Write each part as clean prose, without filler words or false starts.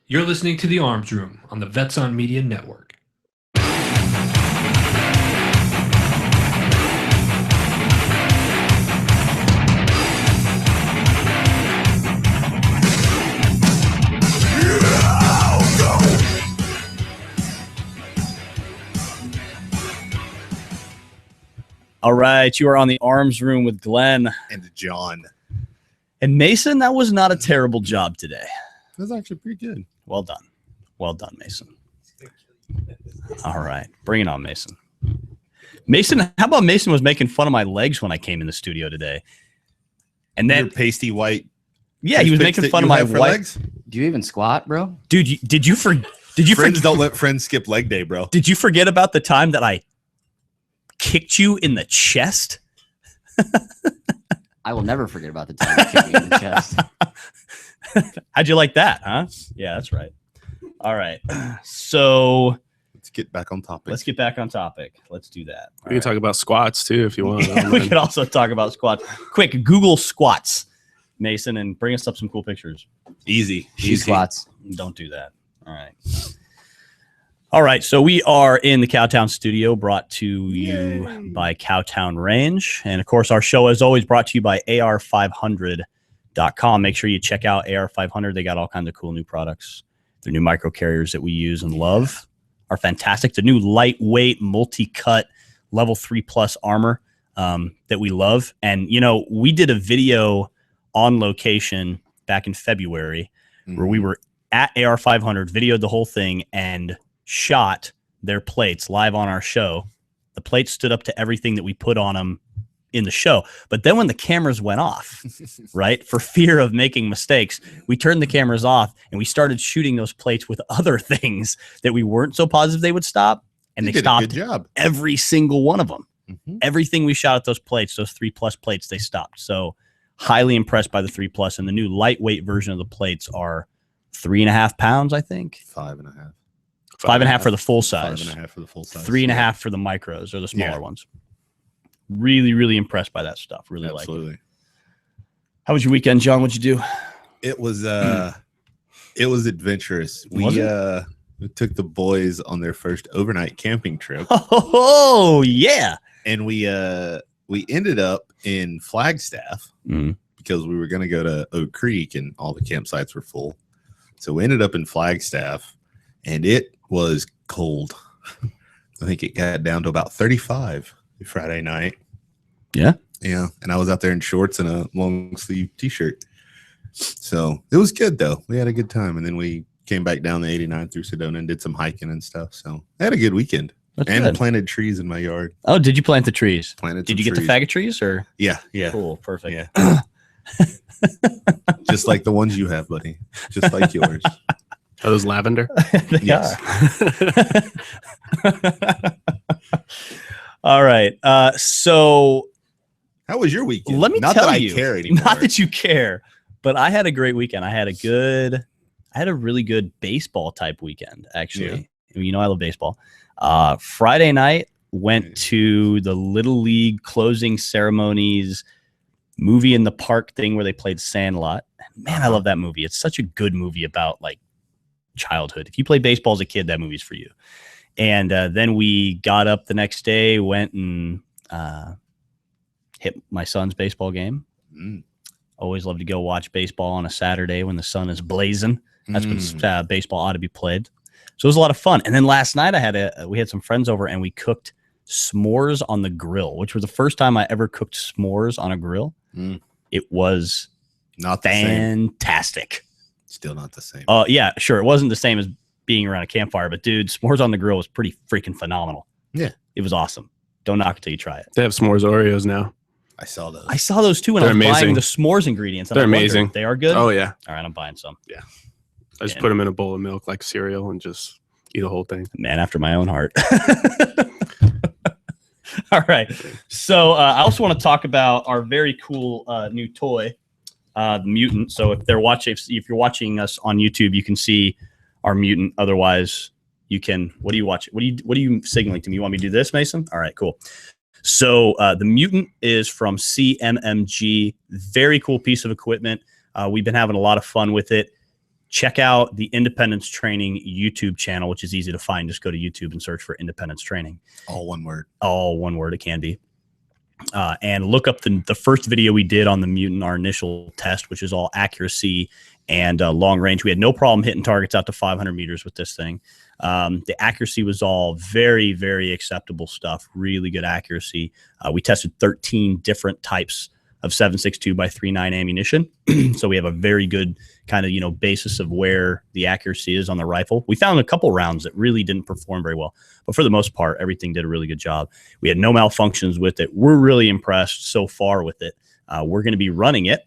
You're listening to The Arms Room on the Vets on Media Network. All right, you are on The Arms Room with Glenn. And John. And Mason, that was not a terrible job today. That was actually pretty good. Well done. Well done, Mason. All right, bring it on, Mason. Mason, how about Mason was making fun of my legs when I came in the studio today? And then your pasty white. Yeah, he was making fun of my legs. Do you even squat, bro? Dude, did you friends don't let friends skip leg day, bro. Did you forget about the time that I kicked you in the chest? I will never forget about the time I kicked you in the chest. How'd you like that, huh? Yeah, that's right. All right. So let's get back on topic. Let's get back on topic. Let's do that. We can talk about squats too if you want. Yeah, we could also talk about squats. Quick, Google squats, Mason, and bring us up some cool pictures. Easy. Squats. Don't do that. All right. All right, so we are in the Cowtown studio, brought to you by Cowtown Range. And, of course, our show is always brought to you by AR500.com. Make sure you check out AR500. They got all kinds of cool new products. Their new micro carriers that we use and love are fantastic. The new lightweight, multi-cut, level 3+ armor that we love. And, you know, we did a video on location back in February where we were at AR500, videoed the whole thing, and shot their plates live on our show. The plates stood up to everything that we put on them in the show. But then when the cameras went off, right, for fear of making mistakes, we turned the cameras off and we started shooting those plates with other things that we weren't so positive they would stop. And they stopped. Good job. Every single one of them. Everything we shot at those plates, those 3+ plates, they stopped. So highly impressed by the 3+, and the new lightweight version of the plates are 3.5 pounds, I think. 5.5. 5.5 for the full size. 5.5 for the full size. 3.5 for the micros or the smaller ones. Really, really impressed by that stuff. Really like it. How was your weekend, John? What'd you do? It was adventurous. We took the boys on their first overnight camping trip. Oh yeah. And we ended up in Flagstaff because we were going to go to Oak Creek and all the campsites were full. So we ended up in Flagstaff and it was cold. I think it got down to about 35 Friday night. Yeah. Yeah. And I was out there in shorts and a long sleeve t-shirt. So it was good though. We had a good time. And then we came back down the 89 through Sedona and did some hiking and stuff. So I had a good weekend. That's and good. Planted trees in my yard. Oh, did you plant the trees? Did you get the faggot trees or? Yeah. Yeah. Cool. Perfect. Yeah. Just like the ones you have, buddy. Just like yours. Are those lavender? Yes. All right. So how was your weekend? Let me tell you. I care anymore. Not that you care, but I had a great weekend. I had a really good baseball type weekend, actually. Yeah. You know, I love baseball. Friday night went to the Little League closing ceremonies movie in the park thing where they played Sandlot. Man, I love that movie. It's such a good movie about like childhood. If you played baseball as a kid, that movie's for you. And then we got up the next day, went and hit my son's baseball game. Always love to go watch baseball on a Saturday when the sun is blazing. That's when baseball ought to be played. So it was a lot of fun. And then last night we had some friends over and we cooked s'mores on the grill, which was the first time I ever cooked s'mores on a grill. It was not fantastic. Still not the same. Yeah, sure. It wasn't the same as being around a campfire, but dude, s'mores on the grill was pretty freaking phenomenal. Yeah. It was awesome. Don't knock it till you try it. They have s'mores Oreos now. I saw those. I saw those too when I was buying the s'mores ingredients. They're amazing. They are good? Oh, yeah. All right, I'm buying some. Yeah. I just put them in a bowl of milk like cereal and just eat the whole thing. Man after my own heart. All right. So I also want to talk about our very cool new toy, the Mutant. So if you're watching us on YouTube, you can see our Mutant. Otherwise, you can. What do you watch? What are you signaling to me? You want me to do this, Mason? All right, cool. So the Mutant is from CMMG. Very cool piece of equipment. We've been having a lot of fun with it. Check out the Independence Training YouTube channel, which is easy to find. Just go to YouTube and search for Independence Training. All one word. All one word, it can be. And look up the first video we did on the Mutant, our initial test, which is all accuracy and long range. We had no problem hitting targets out to 500 meters with this thing. The accuracy was all very, very acceptable stuff. Really good accuracy. We tested 13 different types of 7.62 by 3.9 ammunition. So we have a very good kind of, basis of where the accuracy is on the rifle. We found a couple rounds that really didn't perform very well, but for the most part, everything did a really good job. We had no malfunctions with it. We're really impressed so far with it. We're going to be running it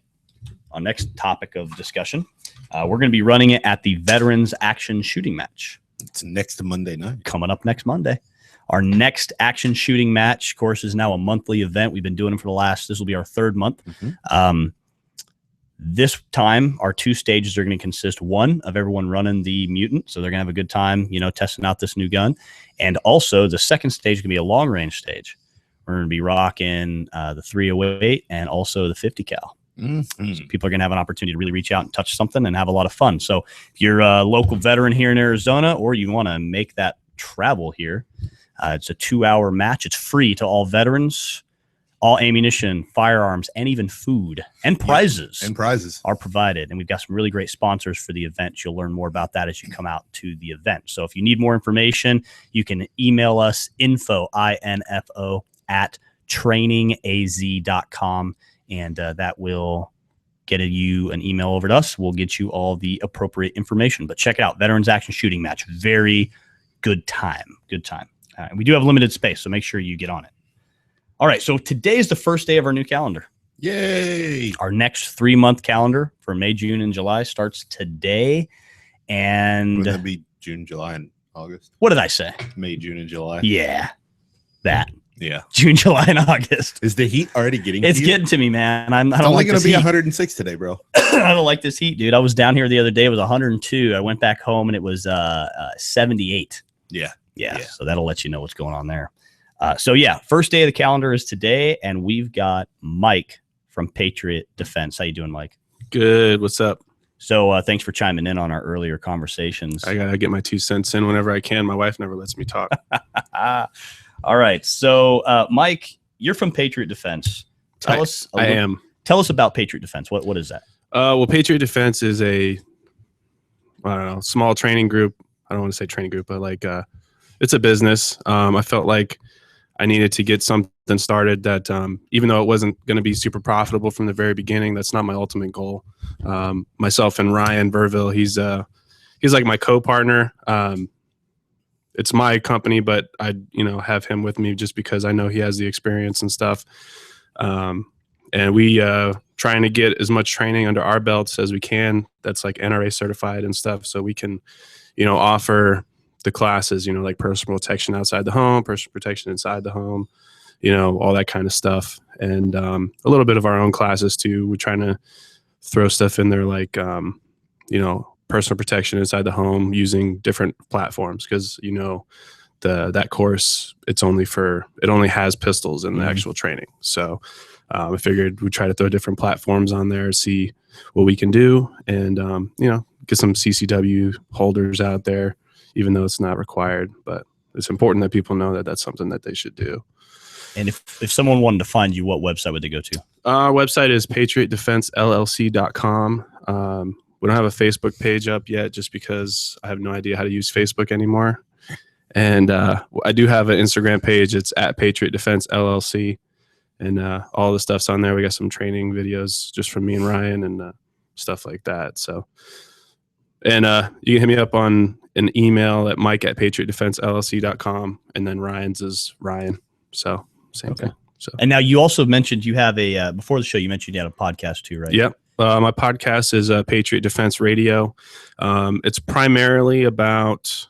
on next topic of discussion. We're going to be running it at the Veterans Action Shooting Match. It's next Monday night. Coming up next Monday. Our next action shooting match, of course, is now a monthly event. We've been doing them for this will be our third month. This time, our 2 stages are going to consist, one, of everyone running the Mutant. So they're going to have a good time, testing out this new gun. And also, the second stage is going to be a long range stage. We're going to be rocking the 308 and also the 50 cal. So people are going to have an opportunity to really reach out and touch something and have a lot of fun. So if you're a local veteran here in Arizona, or you want to make that travel here, it's a 2-hour match. It's free to all veterans. All ammunition, firearms, and even food and prizes are provided. And we've got some really great sponsors for the event. You'll learn more about that as you come out to the event. So if you need more information, you can email us info at trainingaz.com. And that will get you an email over to us. We'll get you all the appropriate information. But check it out. Veterans Action Shooting Match. Very good time. Good time. And we do have limited space, so make sure you get on it. All right, so today is the first day of our new calendar. Yay! Our next 3-month calendar for May, June, and July starts today. And Wouldn't that be June, July, and August? What did I say? May, June, and July. Yeah, that. Yeah. June, July, and August. Is the heat already getting It's to you? getting to me, man. It's only going to be 106 today, bro. I don't like this heat, dude. I was down here the other day. It was 102. I went back home, and it was 78. Yeah. So that'll let you know what's going on there. First day of the calendar is today, and we've got Mike from Patriot Defense. How you doing, Mike? Good. What's up? So thanks for chiming in on our earlier conversations. I gotta get my 2 cents in whenever I can. My wife never lets me talk. All right. So Mike, you're from Patriot Defense. Tell us about Patriot Defense. What is that? Well, Patriot Defense is a small training group. I don't want to say training group, but it's a business. I felt like I needed to get something started that, even though it wasn't going to be super profitable from the very beginning, that's not my ultimate goal. Myself and Ryan Burville, he's like my co-partner. It's my company, but I, have him with me just because I know he has the experience and stuff. And we trying to get as much training under our belts as we can. That's like NRA certified and stuff, so we can, offer the classes, like personal protection outside the home, personal protection inside the home, all that kind of stuff. And a little bit of our own classes too. We're trying to throw stuff in there like, personal protection inside the home using different platforms. Cause that course, it only has pistols in the actual training. So I figured we'd try to throw different platforms on there, see what we can do, and, get some CCW holders out there, even though it's not required. But it's important that people know that that's something that they should do. And if someone wanted to find you, what website would they go to? Our website is patriotdefensellc.com. We don't have a Facebook page up yet just because I have no idea how to use Facebook anymore. And I do have an Instagram page. It's at Patriot Defense LLC. And all the stuff's on there. We got some training videos just from me and Ryan and stuff like that. So, and you can hit me up on an email at mike@patriotdefensellc.com. And then Ryan's is Ryan. So same thing. So. And now you also mentioned you have before the show, you mentioned you had a podcast too, right? Yep. My podcast is Patriot Defense Radio. It's primarily about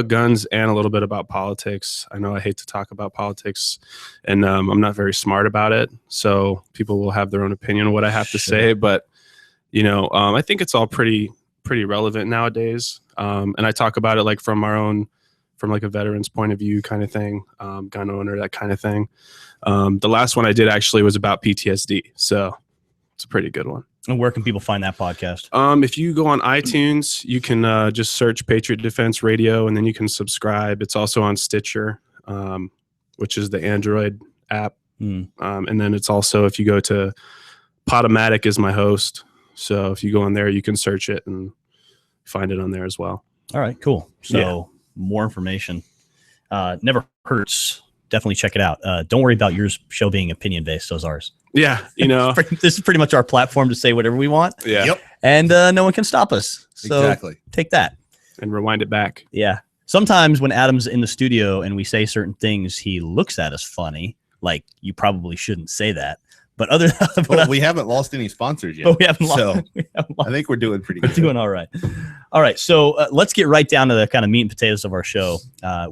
guns and a little bit about politics. I know I hate to talk about politics, and I'm not very smart about it. So people will have their own opinion on what I have to say. But I think it's all pretty relevant nowadays. And I talk about it like from from like a veteran's point of view kind of thing, gun owner, that kind of thing. The last one I did actually was about PTSD. So it's a pretty good one. And where can people find that podcast? If you go on iTunes, you can just search Patriot Defense Radio, and then you can subscribe. It's also on Stitcher, which is the Android app. And then it's also, if you go to Podomatic is my host. So if you go on there, you can search it and find it on there as well. All right, cool. So more information. Never hurts. Definitely check it out. Don't worry about your show being opinion based. So is ours. Yeah, you know, this is pretty much our platform to say whatever we want. Yeah. Yep. And no one can stop us. So Exactly. take that. And rewind it back. Yeah. Sometimes when Adam's in the studio and we say certain things, he looks at us funny. Like, you probably shouldn't say that. But Well, we haven't lost any sponsors yet. but we haven't lost. So We haven't lost. I think we're doing pretty We're good. doing all right. All right. So let's get right down to the kind of meat and potatoes of our show.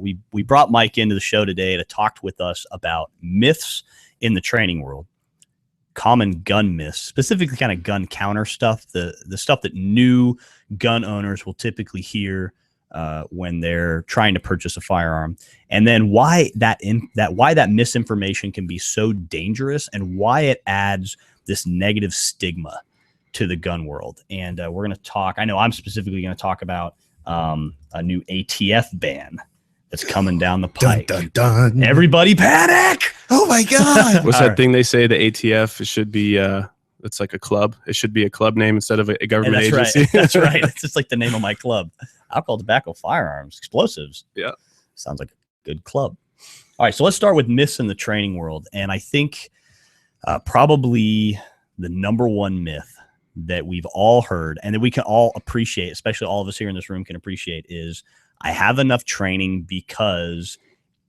We brought Mike into the show today to talk with us about myths in the training world, common gun myths, specifically kind of gun counter stuff, the stuff that new gun owners will typically hear when they're trying to purchase a firearm, and then why that misinformation can be so dangerous and why it adds this negative stigma to the gun world. And we're going to talk, I know I'm specifically going to talk about a new ATF ban that's coming down the pike. Dun, dun, dun. Everybody panic! Oh my God. What's All that right. thing they say? The ATF, it should be, it's like a club. It should be a club name instead of a government And that's agency. right. That's right. It's just like the name of my club. Alcohol, tobacco, firearms, explosives. Yeah. Sounds like a good club. All right. So let's start with myths in the training world. And I think probably the number one myth that we've all heard and that we can all appreciate, especially all of us here in this room can appreciate, is I have enough training because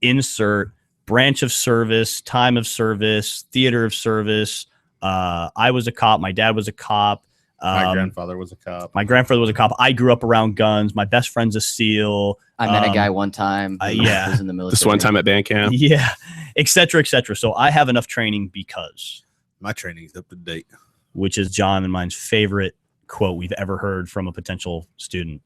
insert branch of service, time of service, theater of service. I was a cop. My dad was a cop. My grandfather was a cop. My grandfather was a cop. I grew up around guns. My best friend's a SEAL. I met a guy one time. Who yeah. was in the military. This one time at band camp. Yeah, et cetera, et cetera. So I have enough training because, My training's up to date. which is John and mine's favorite quote we've ever heard from a potential student.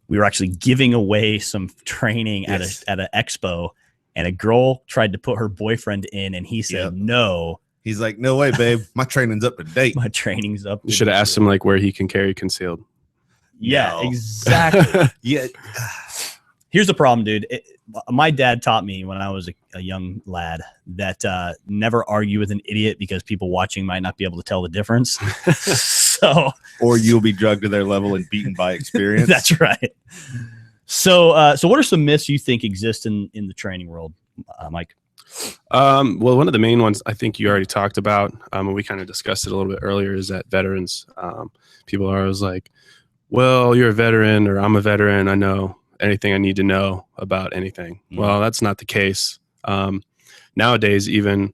We were actually giving away some training at an expo, and a girl tried to put her boyfriend in, and he said, Yep. no, He's like, no way, babe. My training's up to date. my training's up. You should have asked him like where he can carry concealed. Yeah, No. exactly. Yeah. Here's the problem, dude. My dad taught me when I was a young lad that never argue with an idiot because people watching might not be able to tell the difference. So Or you'll be drugged to their level and beaten by experience. that's right. So what are some myths you think exist in the training world, Mike? Well, one of the main ones I think you already talked about, and we kind of discussed it a little bit earlier, is that veterans, people are always like, well, you're a veteran, or I'm a veteran, I know anything I need to know about anything. Well, that's not the case. Nowadays, even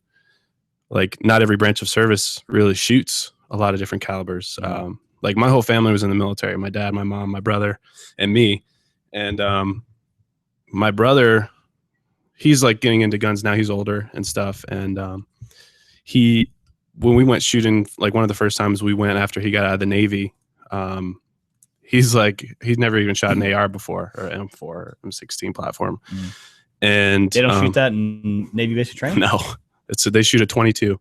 like not every branch of service really shoots a lot of different calibers. Like my whole family was in the military, my dad, my mom, my brother, and me. And my brother, he's like getting into guns now. He's older and stuff. And when we went shooting, like one of the first times we went after he got out of the Navy, he's never even shot an AR before, or M4 or M16 platform. And They don't shoot that in Navy basic training? No, they shoot a 22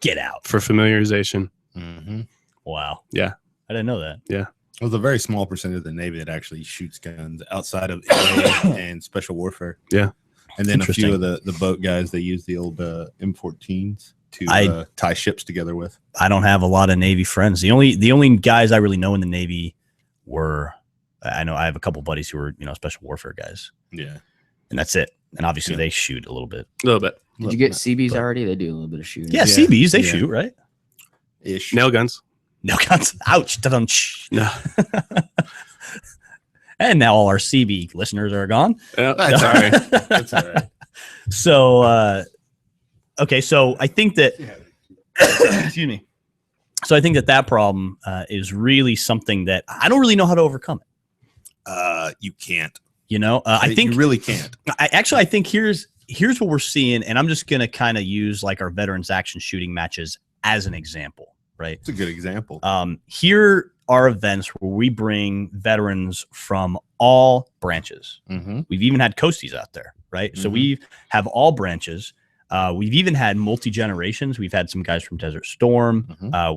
Get out. for familiarization. Mm-hmm. Wow. Yeah. I didn't know that. It was a very small percentage of the Navy that actually shoots guns outside of AA and special warfare. Yeah. And then a few Interesting. of the boat guys, they use the old M14s to I- tie ships together with. I don't have a lot of Navy friends. The only guys I really know in the Navy were, I know I have a couple buddies who are, special warfare guys, Yeah. and that's it. And obviously Yeah. they shoot a little bit. A little bit. Did you get CBs already? They do a little bit of shooting. Yeah, Yeah. CBs, they Yeah. shoot, right? Ish. Nail guns. No guns. Ouch. Da-dum-tsh. No. And now all our CB listeners are gone. Yeah, That's all right. That's all right. So, okay. So I think that, excuse me. So I think that problem is really something that I don't really know how to overcome it. You can't. I think you really can't. I think here's what we're seeing, and I'm just going to kind of use like our veterans action shooting matches as an example, right? It's a good example. Here are events where we bring veterans from all branches. Mm-hmm. We've even had coasties out there, right? So we have all branches. We've even had multi-generations. We've had some guys from Desert Storm.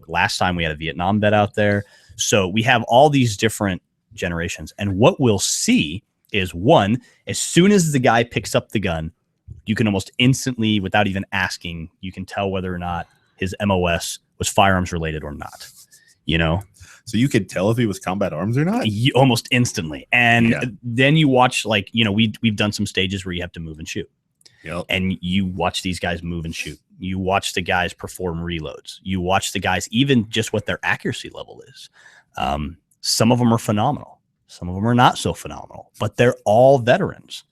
Last time we had a Vietnam vet out there. So we have all these different generations. And what we'll see is, one, as soon as the guy picks up the gun, you can almost instantly, without even asking, you can tell whether or not his MOS was firearms related or not. You know? So you could tell if he was combat arms or not? Almost instantly. And then you watch, like, you know, we've done some stages where you have to move and shoot. Yep. And you watch these guys move and shoot. You watch the guys perform reloads. You watch the guys, even just what their accuracy level is. Some of them are phenomenal. Some of them are not so phenomenal, but they're all veterans,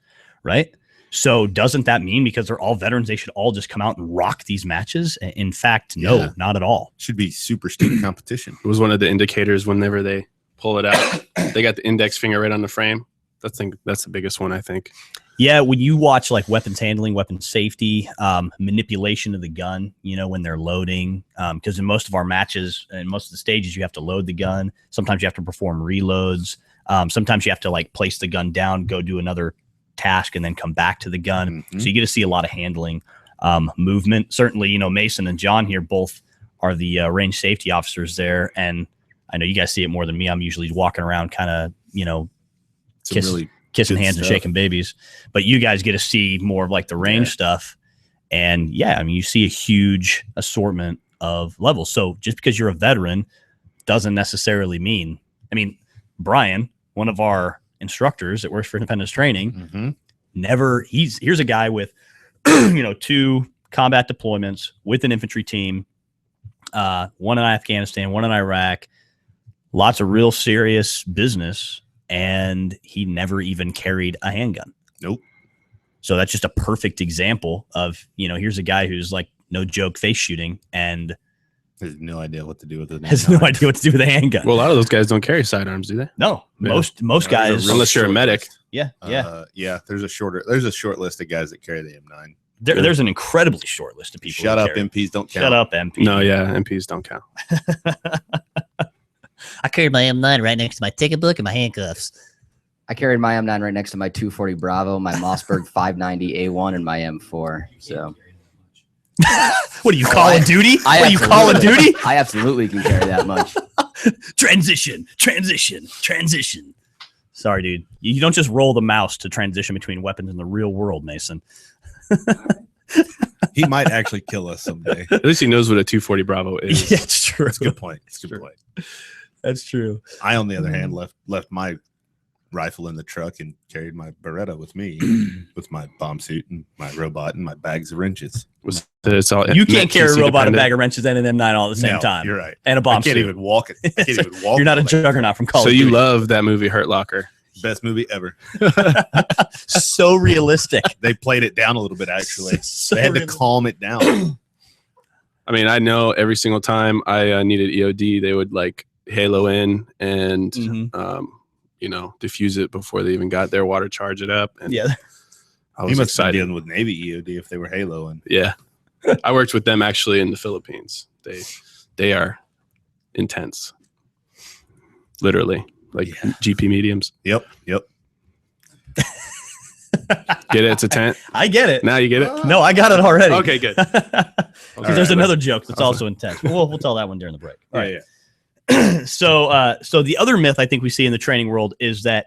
right? So doesn't that mean because they're all veterans, they should all just come out and rock these matches? In fact, no, not at all. Should be super stiff competition. It was one of the indicators whenever they pull it out. They got the index finger right on the frame. That's the biggest one, I think. Yeah, when you watch like weapons handling, weapons safety, manipulation of the gun, you know, when they're loading, because in most of our matches and most of the stages, you have to load the gun. Sometimes you have to perform reloads. Sometimes you have to like place the gun down, go do another task, and then come back to the gun. So you get to see a lot of handling, movement. Certainly, you know, Mason and John here both are the range safety officers there, and I know you guys see it more than me. I'm usually walking around, kind of, you know, kissing hands and shaking babies, but you guys get to see more of like the range stuff. And yeah, I mean, you see a huge assortment of levels. So just because you're a veteran doesn't necessarily mean, I mean, Brian, one of our instructors that works for Independence Training, here's a guy with, you know, 2 combat deployments with an infantry team, one in Afghanistan, one in Iraq, lots of real serious business. And he never even carried a handgun. Nope. So that's just a perfect example of, you know, here's a guy who's like, no joke, face shooting and has no idea what to do with it. Has no idea what to do with a handgun. Well, a lot of those guys don't carry sidearms, do they? No, most guys, unless you're a medic. Yeah. There's a short list of guys that carry the M9. There's an incredibly short list of people. Shut up, MPs don't count. Shut up, MP. No, yeah, MPs don't count. I carried my M9 right next to my ticket book and my handcuffs. I carried my M9 right next to my 240 Bravo, my Mossberg 590 A1, and my M4. So, what are you, Call of Duty? I Are you Call of Duty? I absolutely can carry that much. Transition. Sorry, dude. You don't just roll the mouse to transition between weapons in the real world, Mason. He might actually kill us someday. At least he knows what a 240 Bravo is. Yeah, it's true. That's a good point. It's a good point. That's true. I, on the other hand, left my rifle in the truck and carried my Beretta with me, with my bomb suit and my robot and my bags of wrenches. It's all, you can't carry a robot, a bag of wrenches, and an M9 all at the same time. You're right. And a bomb suit. I can't even walk it. I can't even walk. You're not a juggernaut from Call of Duty. So you love that movie Hurt Locker. Best movie ever. So realistic. They played it down a little bit, actually. So they had to calm it down. I mean, I know every single time I needed EOD, they would like halo in and you know, diffuse it before they even got there, water charge it up. And yeah, I was he must excited. be dealing with Navy EOD if they were haloing. Yeah, I worked with them actually in the Philippines. They are intense, literally, like GP mediums. Yep. Get it? It's a tent. I get it. Now you get it. No, I got it already. Okay, good. Because there's another joke that's also intense. We'll tell that one during the break. All right. So the other myth I think we see in the training world is that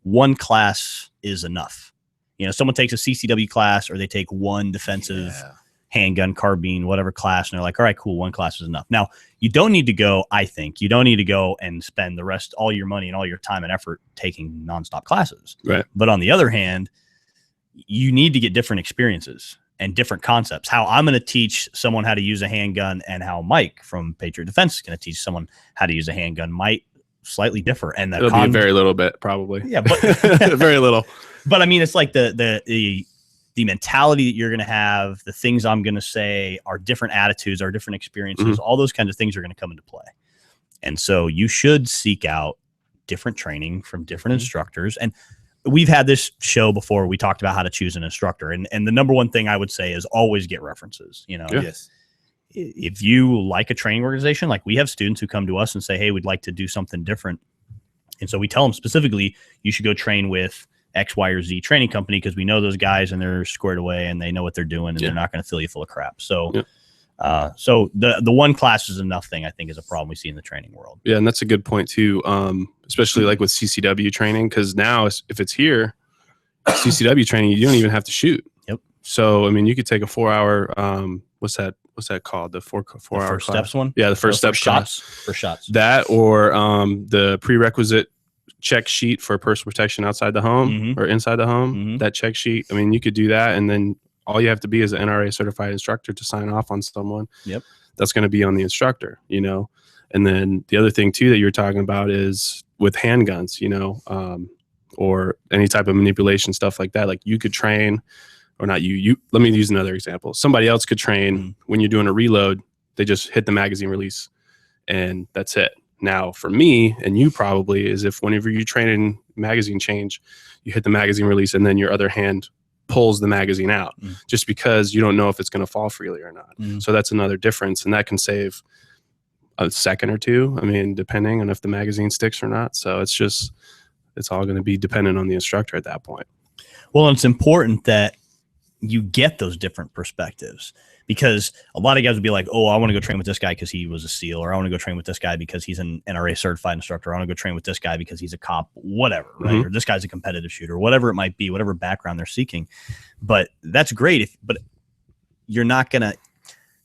one class is enough. You know, someone takes a CCW class or they take one defensive handgun, carbine, whatever class, and they're like, all right, cool, one class is enough. Now, you don't need to go, I think, you don't need to go and spend the rest, all your money and all your time and effort taking nonstop classes. Right. But on the other hand, you need to get different experiences and different concepts. How I'm going to teach someone how to use a handgun and how Mike from Patriot Defense is going to teach someone how to use a handgun might slightly differ. And it'll be a very little bit, probably. Yeah, but very little. But I mean, it's like the mentality that you're going to have, the things I'm going to say, our different attitudes, our different experiences, all those kinds of things are going to come into play. And so you should seek out different training from different instructors. And we've had this show before. We talked about how to choose an instructor. And the number one thing I would say is always get references. You know, Yes. if you like a training organization, like we have students who come to us and say, hey, we'd like to do something different. And so we tell them specifically, you should go train with X, Y, or Z training company because we know those guys and they're squared away and they know what they're doing and they're not going to fill you full of crap. So, so the one class is enough thing, I think, is a problem we see in the training world. Yeah, and that's a good point too, especially like with CCW training, because now if it's here, CCW training, you don't even have to shoot. Yep. So I mean, you could take a 4-hour what's that called? The four hour first steps one? Yeah, the first step shots. First shots. That or the prerequisite check sheet for personal protection outside the home or inside the home. That check sheet. I mean, you could do that, and then all you have to be is an NRA certified instructor to sign off on someone. Yep. That's going to be on the instructor, you know. And then the other thing too that you were talking about is with handguns, you know, or any type of manipulation stuff like that. Like you could train, or not you. Let me use another example. Somebody else could train when you're doing a reload. They just hit the magazine release, and that's it. Now, for me and you probably is if whenever you train in magazine change, you hit the magazine release, and then your other hand pulls the magazine out, just because you don't know if it's going to fall freely or not. So that's another difference, and that can save a second or two. I mean, depending on if the magazine sticks or not. So it's all going to be dependent on the instructor at that point. Well, it's important that you get those different perspectives, because a lot of guys would be like, oh, I want to go train with this guy because he was a SEAL, or I want to go train with this guy because he's an NRA certified instructor, or I want to go train with this guy because he's a cop, whatever, right? Or this guy's a competitive shooter, whatever it might be, whatever background they're seeking. But that's great. But you're not going to,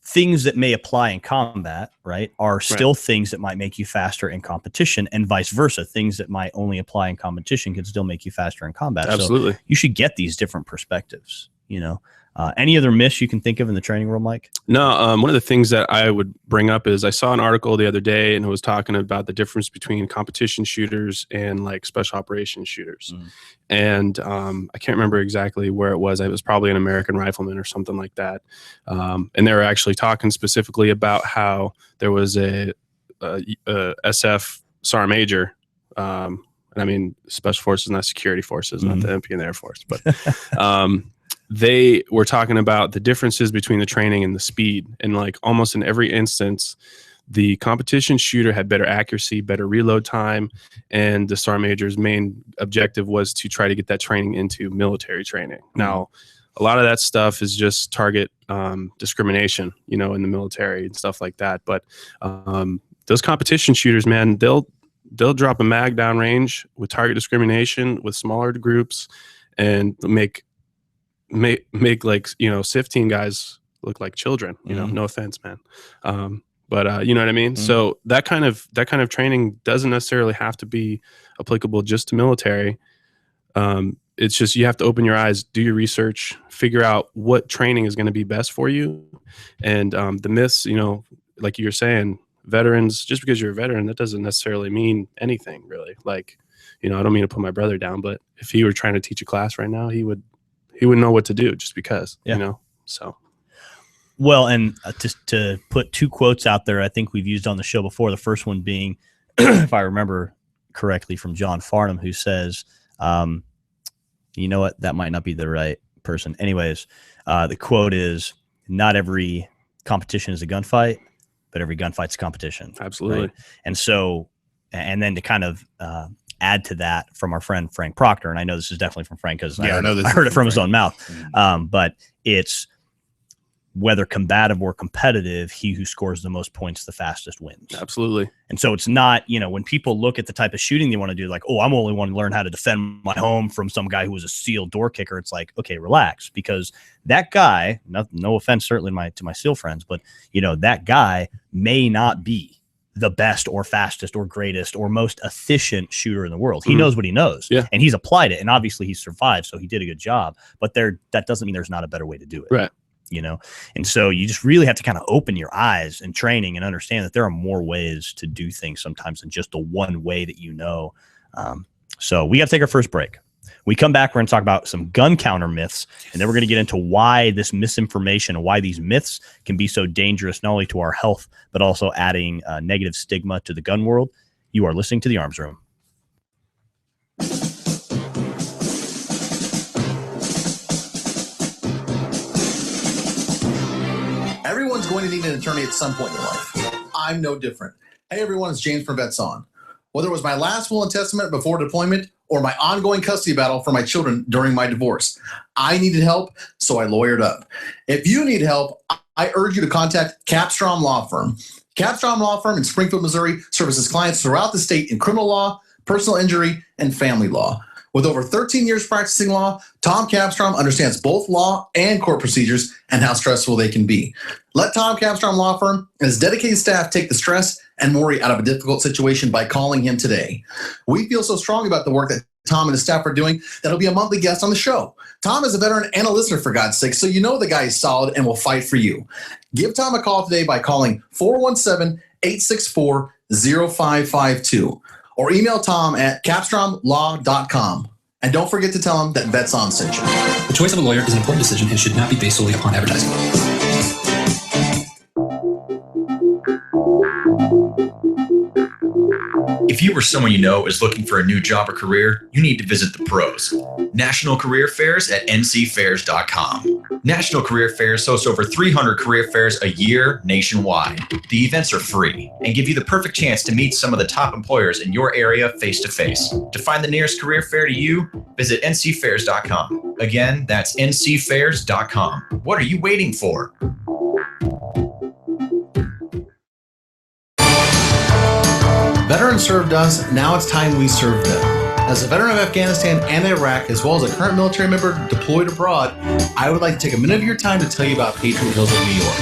things that may apply in combat, right, are still things that might make you faster in competition, and vice versa. Things that might only apply in competition can still make you faster in combat. Absolutely. So you should get these different perspectives, you know. Any other myths you can think of in the training world, Mike? No, one of the things that I would bring up is I saw an article the other day, and it was talking about the difference between competition shooters and like special operations shooters. And I can't remember exactly where it was. It was probably an American Rifleman or something like that. And they were actually talking specifically about how there was a SF Sergeant Major. And I mean, Special Forces, not Security Forces, not the MP and the Air Force, but they were talking about the differences between the training and the speed. And like almost in every instance, the competition shooter had better accuracy, better reload time. And the Sergeant Major's main objective was to try to get that training into military training. Now, a lot of that stuff is just target discrimination, you know, in the military and stuff like that. But those competition shooters, man, they'll drop a mag downrange with target discrimination with smaller groups and make like, you know, SIF team guys look like children, you know, no offense, man. But you know what I mean? So that kind of training doesn't necessarily have to be applicable just to military. It's just, you have to open your eyes, do your research, figure out what training is going to be best for you. And the myths, you know, like you're saying, veterans, just because you're a veteran, that doesn't necessarily mean anything really. Like, you know, I don't mean to put my brother down, but if he were trying to teach a class right now, he wouldn't know what to do just because, you know, so. Well, and just to put two quotes out there, I think we've used on the show before. The first one being, if I remember correctly, from John Farnham, who says, you know what, that might not be the right person. Anyways, the quote is, not every competition is a gunfight, but every gunfight's a competition. Absolutely. Right? And so, and then to kind of add to that from our friend Frank Proctor, and I know this is definitely from Frank because I heard it from his own mouth, but it's whether combative or competitive, he who scores the most points the fastest wins. Absolutely. And so it's not, you know, when people look at the type of shooting they want to do, like, oh, I'm only want to learn how to defend my home from some guy who was a SEAL door kicker. It's like, okay, relax, because that guy, no offense certainly to my SEAL friends, but you know, that guy may not be the best or fastest or greatest or most efficient shooter in the world. He knows what he knows, and he's applied it, and obviously he survived, so he did a good job. But that doesn't mean there's not a better way to do it, right? You know, and so you just really have to kind of open your eyes in training and understand that there are more ways to do things sometimes than just the one way that you know. So we got to take our first break. We come back, we're going to talk about some gun counter myths, and then we're going to get into why this misinformation and why these myths can be so dangerous, not only to our health, but also adding negative stigma to the gun world. You are listening to The Arms Room. Everyone Everyone's going to need an attorney at some point in their life. I'm no different. Hey everyone, it's James from Vets On. Whether it was my last will and testament before deployment or my ongoing custody battle for my children during my divorce, I needed help, so I lawyered up. If you need help, I urge you to contact Capstrom Law Firm. Capstrom Law Firm in Springfield, Missouri services clients throughout the state in criminal law, personal injury, and family law. With over 13 years practicing law, Tom Capstrom understands both law and court procedures and how stressful they can be. Let Tom Capstrom Law Firm and his dedicated staff take the stress and worry out of a difficult situation by calling him today. We feel so strong about the work that Tom and his staff are doing that he'll be a monthly guest on the show. Tom is a veteran and a listener, for God's sake, so you know the guy is solid and will fight for you. Give Tom a call today by calling 417-864-0552 or email Tom at capstromlaw.com. And don't forget to tell him that Vets On sent you. The choice of a lawyer is an important decision and should not be based solely upon advertising. If you or someone you know is looking for a new job or career, you need to visit the pros. National Career Fairs at ncfairs.com. National Career Fairs hosts over 300 career fairs a year nationwide. The events are free and give you the perfect chance to meet some of the top employers in your area face-to-face. To find the nearest career fair to you, visit ncfairs.com. Again, that's ncfairs.com. What are you waiting for? Veterans served us, now it's time we serve them. As a veteran of Afghanistan and Iraq, as well as a current military member deployed abroad, I would like to take a minute of your time to tell you about Patriot Hills of New York.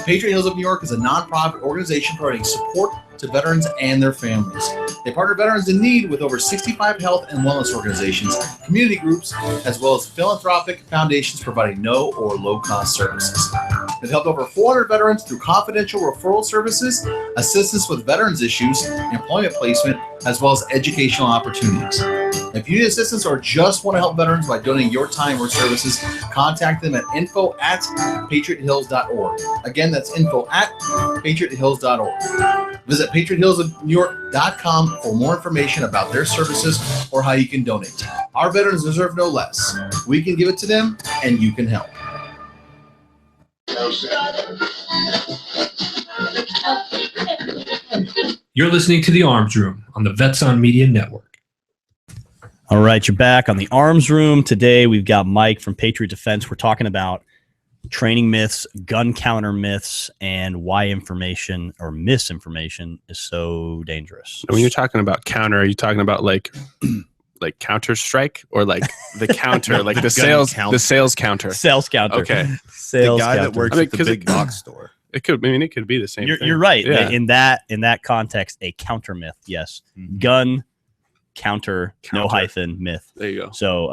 Patriot Hills of New York is a nonprofit organization providing support to veterans and their families. They partner veterans in need with over 65 health and wellness organizations, community groups, as well as philanthropic foundations providing no or low-cost services. They've helped over 400 veterans through confidential referral services, assistance with veterans issues, employment placement, as well as educational opportunities. If you need assistance or just want to help veterans by donating your time or services, contact them at info@patriothills.org. Again, that's info@patriothills.org. Visit patriothillsofnewyork.com for more information about their services or how you can donate. Our veterans deserve no less. We can give it to them, and you can help. You're listening to The Arms Room on the Vets On Media Network. All right, you're back on the Arms Room. Today we've got Mike from Patriot Defense. We're talking about training myths, gun counter myths, and why information or misinformation is so dangerous. When you're talking about counter, are you talking about like Counter Strike or like the counter, like the sales counter? Sales counter. Okay. Sales the guy counter. that works at the big box store. It could be the same thing. You're right. Yeah. In that context, a counter myth, yes. Mhm. Gun counter, no hyphen myth. There you go. So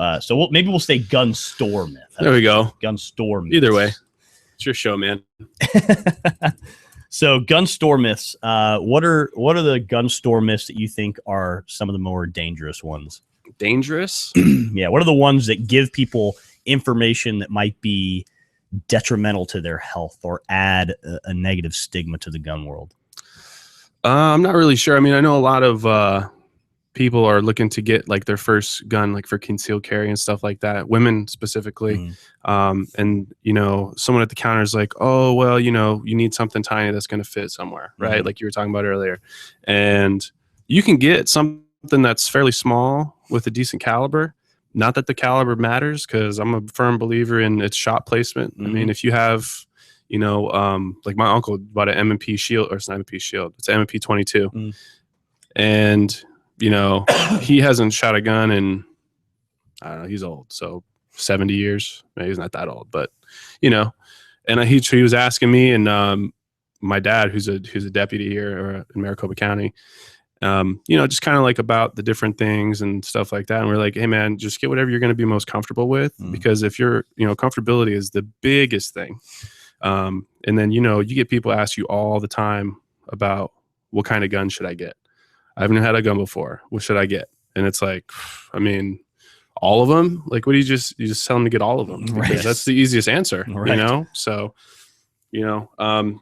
maybe we'll say gun store myth. There we go. Gun store myth. Either way, it's your show, man. So gun store myths. What are the gun store myths that you think are some of the more dangerous ones? Dangerous? Yeah. What are the ones that give people information that might be detrimental to their health or add a negative stigma to the gun world? I'm not really sure. I mean, I know a lot of people are looking to get like their first gun, like for concealed carry and stuff like that. Women specifically. And someone at the counter is like, oh, well, you need something tiny that's going to fit somewhere, right? Like you were talking about earlier. And you can get something that's fairly small with a decent caliber. Not that the caliber matters, because I'm a firm believer in its shot placement. I mean, if you have, like my uncle bought an M&P shield, or it's not M&P shield, it's an M&P 22. And, he hasn't shot a gun in, I don't know, he's old. So 70 years, maybe he's not that old, but, and he was asking me and my dad, who's a deputy here in Maricopa County, just kind of like about the different things and stuff like that. And we're like, hey man, just get whatever you're going to be most comfortable with, because if you're, comfortability is the biggest thing. And then, you get people ask you all the time about what kind of gun should I get? I haven't had a gun before. What should I get? And it's like, I mean, all of them. Like, what do you just tell them to get all of them? Because that's the easiest answer, So, the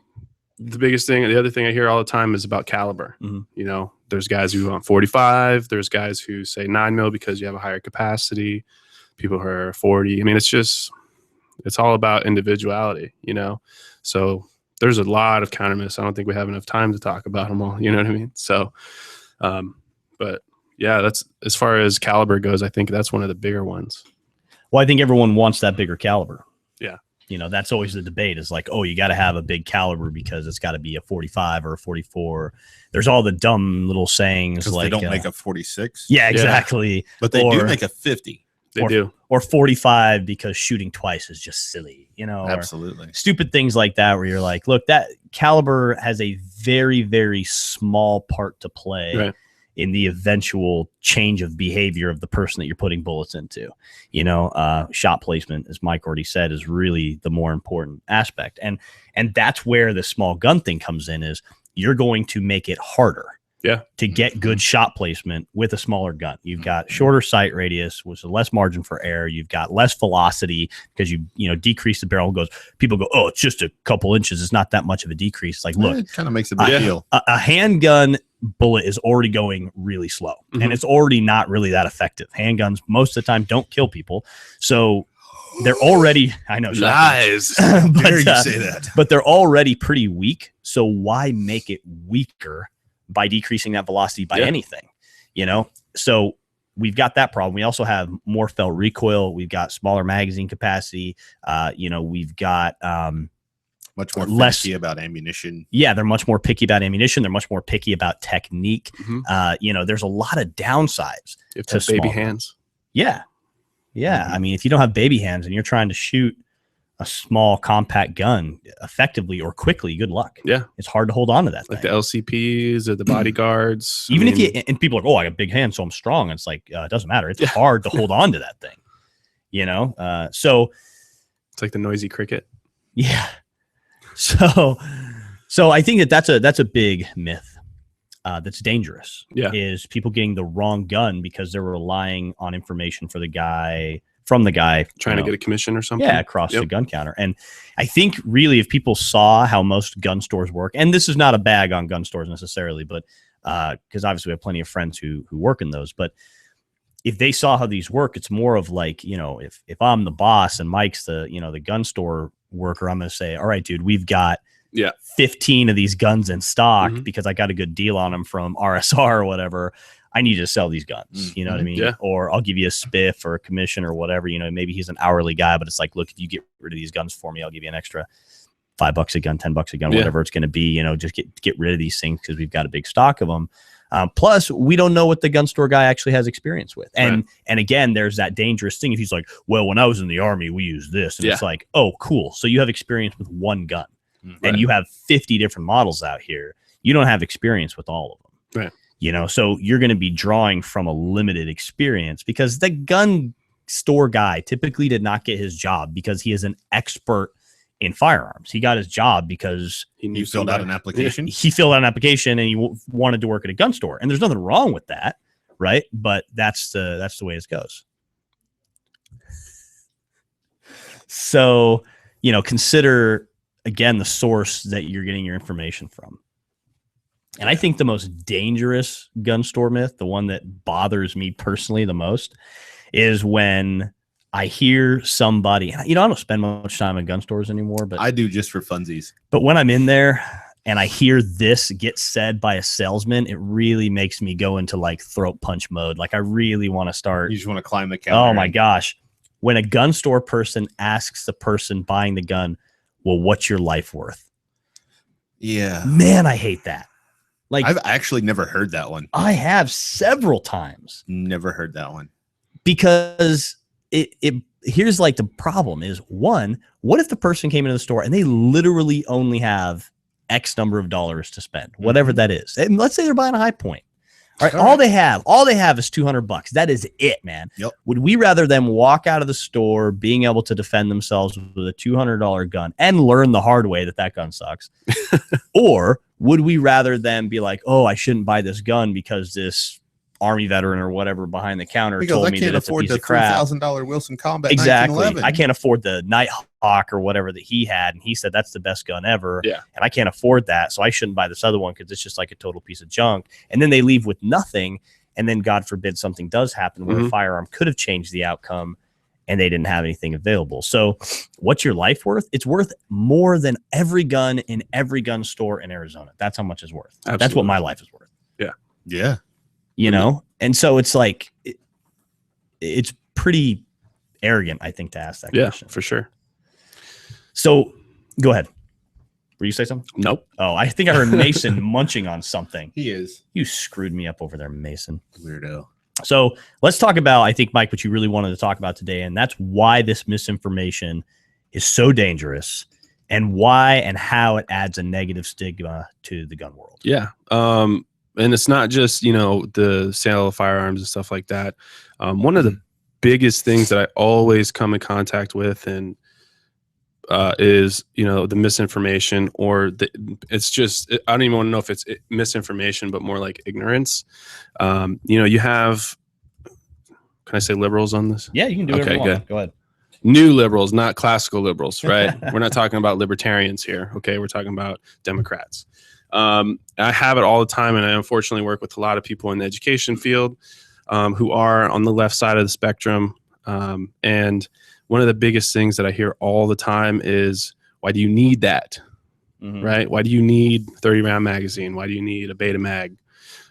biggest thing, the other thing I hear all the time is about caliber. There's guys who want 45. There's guys who say 9mm because you have a higher capacity. People who are 40. I mean, it's all about individuality, So there's a lot of countermeasures. I don't think we have enough time to talk about them all. You know what I mean? So, but yeah, that's as far as caliber goes. I think that's one of the bigger ones. Well, I think everyone wants that bigger caliber. Yeah. That's always the debate is like, oh, you got to have a big caliber because it's got to be a 45 or a 44. There's all the dumb little sayings like they don't make a 46. Yeah, exactly. But they do make a 50. They do. Or 45 because shooting twice is just silly, Absolutely. Stupid things like that where you're like, look, that caliber has a very, very small part to play in the eventual change of behavior of the person that you're putting bullets into. Shot placement, as Mike already said, is really the more important aspect. And that's where the small gun thing comes in, is you're going to make it harder to get good shot placement with a smaller gun. You've got shorter sight radius, which is less margin for error. You've got less velocity because you decrease the barrel. People go, oh, it's just a couple inches. It's not that much of a decrease. It's like, look, it kind of makes a big deal. A handgun bullet is already going really slow, and it's already not really that effective. Handguns most of the time don't kill people, so they're already, I know, lies. Dare you say that? But they're already pretty weak. So why make it weaker by decreasing that velocity by anything? So we've got that problem. We also have more felt recoil. We've got smaller magazine capacity. We've got much more less picky about ammunition. Yeah, they're much more picky about ammunition. They're much more picky about technique. There's a lot of downsides. You have to have baby hands. Yeah. I mean, if you don't have baby hands and you're trying to shoot a small compact gun effectively or quickly, good luck. Yeah. It's hard to hold on to that like thing. the LCPs or the bodyguards. Even if you, and people are like, oh, I got big hands, so I'm strong. It's like, it doesn't matter. It's hard to hold on to that thing, so it's like the noisy cricket. Yeah. So I think that's a big myth that's dangerous. Yeah. Is people getting the wrong gun because they're relying on information from the guy trying to get a commission or something. Yeah, across the gun counter. And I think really if people saw how most gun stores work, and this is not a bag on gun stores necessarily, but because obviously we have plenty of friends who work in those, but if they saw how these work, it's more of like, if I'm the boss and Mike's the gun store worker, I'm going to say, all right, dude, we've got 15 of these guns in stock because I got a good deal on them from RSR or whatever. I need you to sell these guns. You know what I mean? Yeah. Or I'll give you a spiff or a commission or whatever. Maybe he's an hourly guy, but it's like, look, if you get rid of these guns for me, I'll give you an extra $5 a gun, $10 a gun, whatever it's going to be. Just get rid of these things because we've got a big stock of them. Plus, we don't know what the gun store guy actually has experience with. And again, there's that dangerous thing. If he's like, well, when I was in the Army, we used this. And it's like, oh, cool. So you have experience with one gun and you have 50 different models out here. You don't have experience with all of them. Right. So you're going to be drawing from a limited experience because the gun store guy typically did not get his job because he is an expert in firearms. He got his job because he filled out an application. He filled out an application and he wanted to work at a gun store. And there's nothing wrong with that, right? But that's the way it goes. So, consider again the source that you're getting your information from. And I think the most dangerous gun store myth, the one that bothers me personally the most, is when I hear somebody, I don't spend much time in gun stores anymore, but I do just for funsies. But when I'm in there and I hear this get said by a salesman, it really makes me go into like throat punch mode. Like I really want to start. You just want to climb the counter. Oh my gosh. When a gun store person asks the person buying the gun, well, what's your life worth? Yeah. Man, I hate that. Like I've actually never heard that one. I have several times. Never heard that one. Because it here's like the problem is, one, what if the person came into the store and they literally only have X number of dollars to spend, whatever that is. And let's say they're buying a High Point. All right, all they have is $200. That is it, man. Yep. Would we rather them walk out of the store being able to defend themselves with a $200 gun and learn the hard way that gun sucks? Or would we rather them be like, oh, I shouldn't buy this gun because this Army veteran or whatever behind the counter told me that it's a piece of crap. $3,000 Wilson Combat. Exactly. I can't afford the Nighthawk or whatever that he had, and he said that's the best gun ever. Yeah. And I can't afford that, so I shouldn't buy this other one because it's just like a total piece of junk. And then they leave with nothing, and then God forbid something does happen where a firearm could have changed the outcome, and they didn't have anything available. So what's your life worth? It's worth more than every gun in every gun store in Arizona. That's how much it's worth. Absolutely. That's what my life is worth. Yeah. You know? And so it's like, it's pretty arrogant, I think, to ask that question. For sure. So go ahead. Were you say something? Nope. Oh, I think I heard Mason munching on something. He is. You screwed me up over there, Mason. Weirdo. So let's talk about, I think, Mike, what you really wanted to talk about today, and that's why this misinformation is so dangerous and why and how it adds a negative stigma to the gun world. Yeah. And it's not just, the sale of firearms and stuff like that. One of the biggest things that I always come in contact with and is, the misinformation it's just, I don't even want to know if it's misinformation, but more like ignorance. You have, can I say liberals on this? Yeah, you can do it. Okay, good. Go ahead. New liberals, not classical liberals, right? We're not talking about libertarians here. Okay. We're talking about Democrats. I have it all the time. And I unfortunately work with a lot of people in the education field who are on the left side of the spectrum. And one of the biggest things that I hear all the time is, why do you need that? Mhm. Right? Why do you need 30-round magazine? Why do you need a beta mag?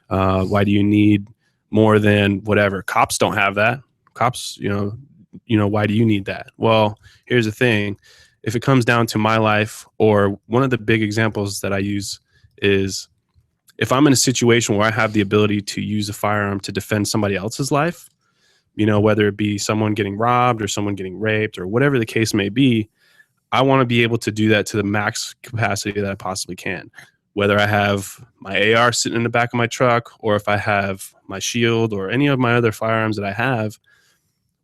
Why do you need more than whatever? Cops don't have that. Cops, why do you need that? Well, here's the thing. If it comes down to my life, or one of the big examples that I use is, if I'm in a situation where I have the ability to use a firearm to defend somebody else's life, whether it be someone getting robbed or someone getting raped or whatever the case may be, I want to be able to do that to the max capacity that I possibly can. Whether I have my AR sitting in the back of my truck, or if I have my shield or any of my other firearms that I have,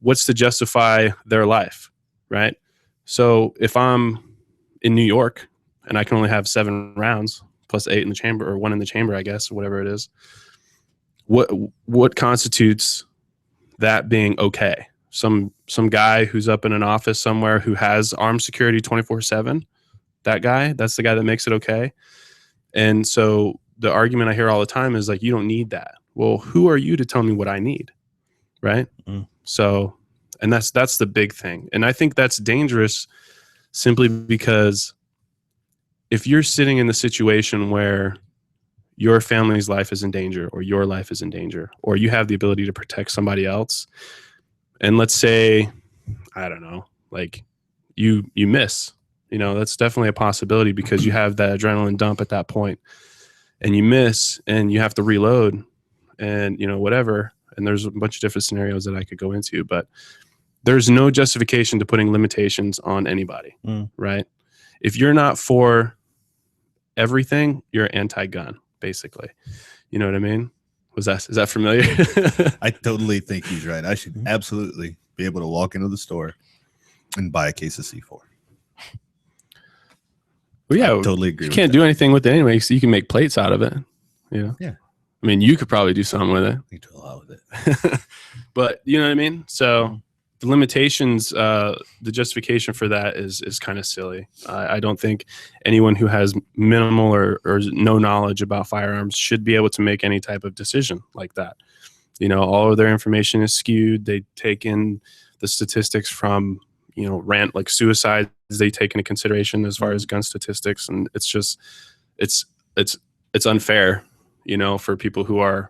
what's to justify their life, right? So if I'm in New York and I can only have 7 rounds plus 8 in the chamber, or 1 in the chamber, I guess, or whatever it is, what constitutes that being okay? Some guy who's up in an office somewhere who has armed security 24/7, that's the guy that makes it okay. And so the argument I hear all the time is like, you don't need that. Well, who are you to tell me what I need? Right. So, and that's the big thing. And I think that's dangerous simply because if you're sitting in the situation where your family's life is in danger, or your life is in danger, or you have the ability to protect somebody else, and let's say, I don't know, like you miss, that's definitely a possibility, because you have that adrenaline dump at that point, and you miss and you have to reload and, whatever. And there's a bunch of different scenarios that I could go into, but there's no justification to putting limitations on anybody, right? If you're not for everything, you're anti-gun, basically. You know what I mean? Is that familiar? I totally think he's right. I should absolutely be able to walk into the store and buy a case of C4. Well, yeah, I totally agree. You can't do anything with it anyway, so you can make plates out of it. Yeah. I mean, you could probably do something with it. You do a lot with it. But you know what I mean? So the limitations, the justification for that is kind of silly. I don't think anyone who has minimal or no knowledge about firearms should be able to make any type of decision like that. All of their information is skewed. They take in the statistics from, like suicides, they take into consideration as far as gun statistics. And it's just, it's unfair, for people who are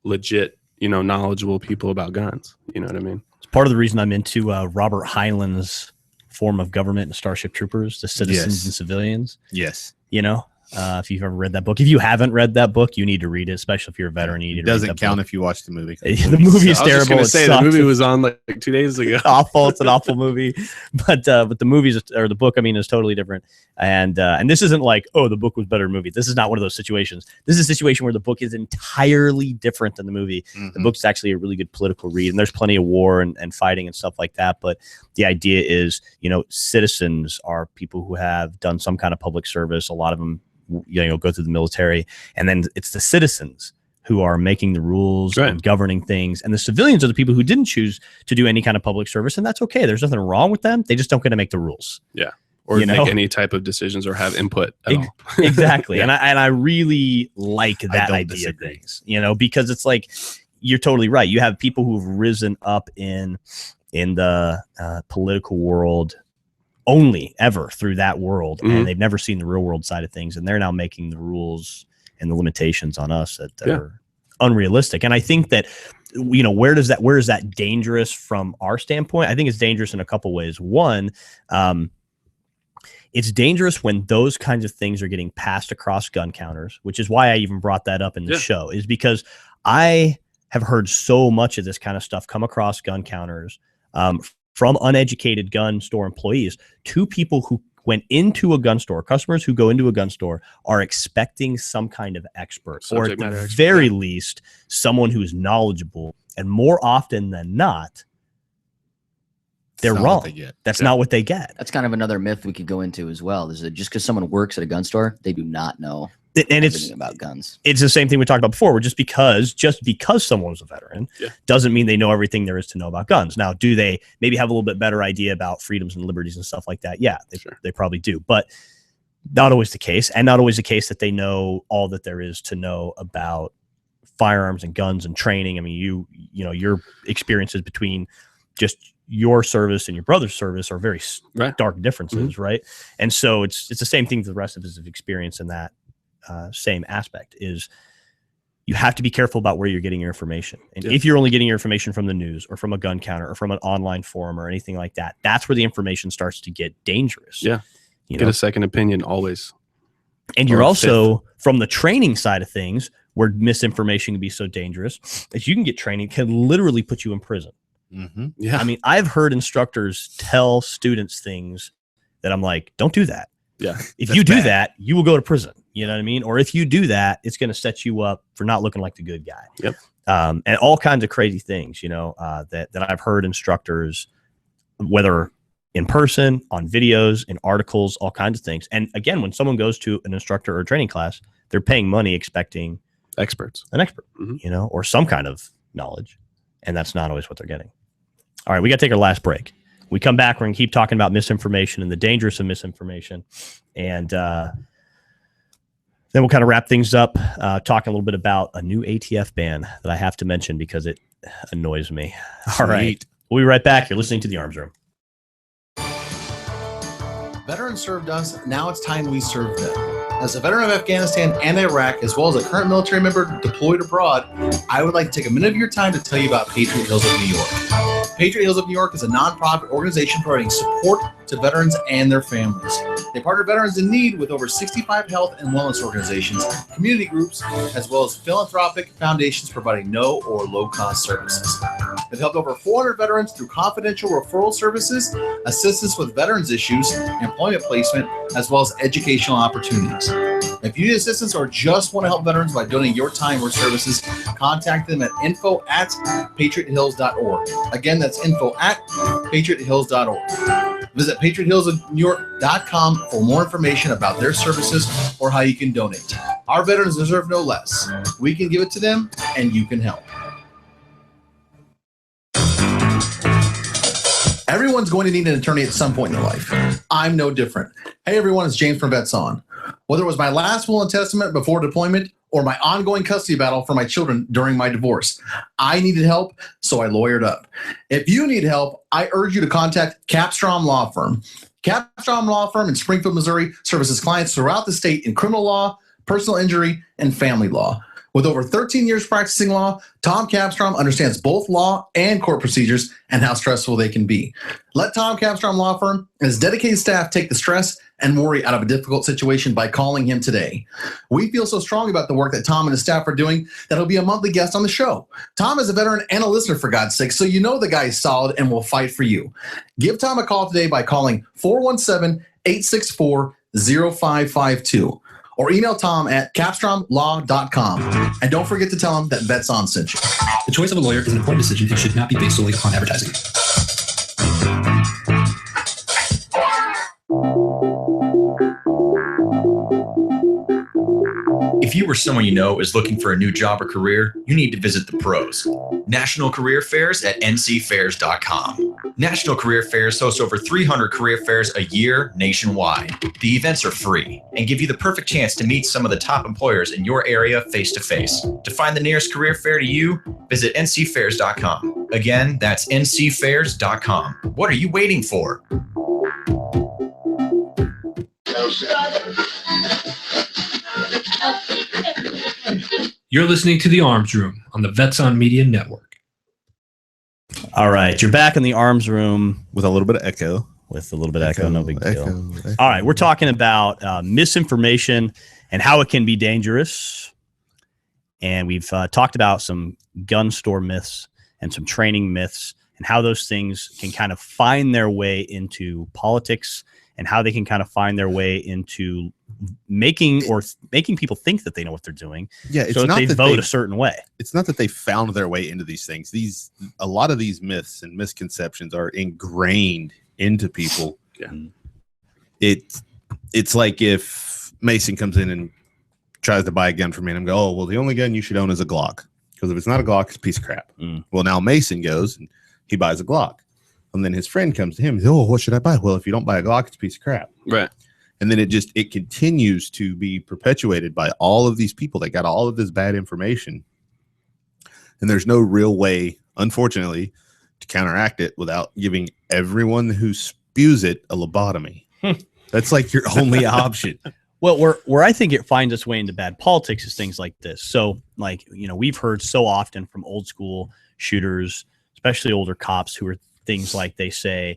legit, knowledgeable people about guns. You know what I mean? Part of the reason I'm into Robert Heinlein's form of government and Starship Troopers, the citizens and civilians. Yes. If you've ever read that book. If you haven't read that book, you need to read it, especially if you're a veteran. You need It to read doesn't that count book. if you watch the movie. The movie is I was just terrible. gonna It say, the sucks. movie was on like 2 days ago. It's awful. It's an awful movie, but the movies, or the book, is totally different. And this isn't like, oh, the book was better than the movie. This is not one of those situations. This is a situation where the book is entirely different than the movie. The book's actually a really good political read, and there's plenty of war and fighting and stuff like that. But the idea is, citizens are people who have done some kind of public service. A lot of them, go through the military, and then it's the citizens who are making the rules and governing things. And the civilians are the people who didn't choose to do any kind of public service, and that's okay. There's nothing wrong with them. They just don't get to make the rules. Yeah. Or make any type of decisions or have input at all. Exactly. And I really like that idea of things, because it's like, you're totally right. You have people who've risen up in the political world only ever through that world, and they've never seen the real world side of things, and they're now making the rules and the limitations on us that are unrealistic. And I think that, you know, where is that dangerous from our standpoint? I think it's dangerous in a couple ways. One, it's dangerous when those kinds of things are getting passed across gun counters, which is why I even brought that up in the show, is because I have heard so much of this kind of stuff come across gun counters from uneducated gun store employees to people who went into a gun store. Customers who go into a gun store are expecting some kind of expert, or at the very least, someone who's knowledgeable. And more often than not, they're wrong. That's not what they get. That's kind of another myth we could go into as well. Is that just because someone works at a gun store, they do not know anything about guns. It's the same thing we talked about before. Where just because someone was a veteran doesn't mean they know everything there is to know about guns. Now, do they maybe have a little bit better idea about freedoms and liberties and stuff like that? Yeah, they probably do, but not always the case, and not always the case that they know all that there is to know about firearms and guns and training. I mean, you know, your experiences between just your service and your brother's service are very stark differences, right? And so it's the same thing the rest of us have experienced in that same aspect. Is you have to be careful about where you're getting your information. And if you're only getting your information from the news or from a gun counter or from an online forum or anything like that, that's where the information starts to get dangerous. Yeah. You get a second opinion always. And you're also, from the training side of things, where misinformation can be so dangerous, is you can get training can literally put you in prison. Yeah. I mean, I've heard instructors tell students things that I'm like, don't do that. Yeah. If you do that, you will go to prison. You know what I mean? Or if you do that, it's going to set you up for not looking like the good guy. Yep. And all kinds of crazy things, you know, that I've heard instructors, whether in person, on videos, in articles, all kinds of things. And again, when someone goes to an instructor or a training class, they're paying money expecting an expert, you know, or some kind of knowledge. And that's not always what they're getting. All right, we got to take our last break. We come back, we're going to keep talking about misinformation and the dangers of misinformation. And then we'll kind of wrap things up, talking a little bit about a new ATF ban that I have to mention because it annoys me. All right, we'll be right back. You're listening to The Arms Room. Veterans served us. Now it's time we serve them. As a veteran of Afghanistan and Iraq, as well as a current military member deployed abroad, I would like to take a minute of your time to tell you about Patriot Hills of New York. Patriot Hills of New York is a nonprofit organization providing support to veterans and their families. They partner veterans in need with over 65 health and wellness organizations, community groups, as well as philanthropic foundations providing no or low-cost services. They've helped over 400 veterans through confidential referral services, assistance with veterans issues, employment placement, as well as educational opportunities. If you need assistance or just want to help veterans by donating your time or services, contact them at info@patriothills.org. Again, that's info@patriothills.org. Visit patriothillsofnewyork.com for more information about their services or how you can donate. Our veterans deserve no less. We can give it to them, and you can help. Everyone's going to need an attorney at some point in their life. I'm no different. Hey everyone, it's James from Vets On. Whether it was my last will and testament before deployment or my ongoing custody battle for my children during my divorce, I needed help, so I lawyered up. If you need help, I urge you to contact Capstrom Law Firm. Capstrom Law Firm in Springfield, Missouri services clients throughout the state in criminal law, personal injury, and family law. With over 13 years practicing law, Tom Capstrom understands both law and court procedures and how stressful they can be. Let Tom Capstrom Law Firm and his dedicated staff take the stress and worry out of a difficult situation by calling him today. We feel so strong about the work that Tom and his staff are doing that he'll be a monthly guest on the show. Tom is a veteran and a listener, for God's sake, so you know the guy is solid and will fight for you. Give Tom a call today by calling 417-864-0552. Or email Tom at capstromlaw.com. And don't forget to tell him that Vets On sent you. The choice of a lawyer is an important decision and should not be based solely upon advertising. If you you or someone you know is looking for a new job or career, you need to visit the pros. National Career Fairs at ncfairs.com. National Career Fairs hosts over 300 career fairs a year nationwide. The events are free and give you the perfect chance to meet some of the top employers in your area face to face. To find the nearest career fair to you, visit ncfairs.com. Again, that's ncfairs.com. What are you waiting for? You're listening to The Arms Room on the Vets on Media Network. All right, you're back in the arms room with a little bit of echo. With a little bit of echo, no big deal. All right, we're talking about misinformation and how it can be dangerous. And we've talked about some gun store myths and some training myths and how those things can kind of find their way into politics and how they can kind of find their way into making people think that they know what they're doing. Yeah, it's so not that they that vote a certain way. It's not that they found their way into these things. A lot of these myths and misconceptions are ingrained into people. Yeah. It's like if Mason comes in and tries to buy a gun for me and I'm go, oh, well, the only gun you should own is a Glock. Because if it's not a Glock, it's a piece of crap. Well, now Mason goes and he buys a Glock. And then his friend comes to him and says, oh, what should I buy? Well, if you don't buy a Glock, it's a piece of crap. Right. And then it continues to be perpetuated by all of these people that got all of this bad information. And there's no real way, unfortunately, to counteract it without giving everyone who spews it a lobotomy. That's like your only option. Well, where I think it finds its way into bad politics is things like this. So, like, we've heard so often from old school shooters, especially older cops, who are things like they say,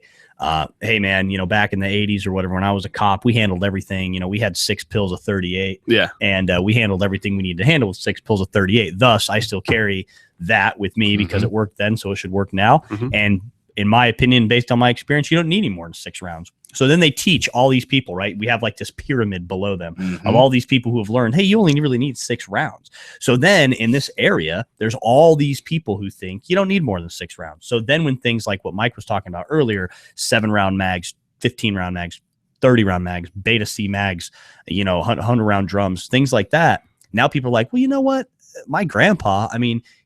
hey, man, back in the 80s or whatever, when I was a cop, we handled everything. We had 6 pills of 38. Yeah. And we handled everything we needed to handle with 6 pills of 38. Thus, I still carry that with me because it worked then, so it should work now. And in my opinion, based on my experience, you don't need any more than 6 rounds. So then they teach all these people, right? We have like this pyramid below them of all these people who have learned, hey, you only really need 6 rounds. So then in this area, there's all these people who think you don't need more than 6 rounds. So then when things like what Mike was talking about earlier, 7-round mags, 15-round mags, 30-round mags, beta C mags, 100-round drums, things like that. Now people are like, well, you know what? My grandpa,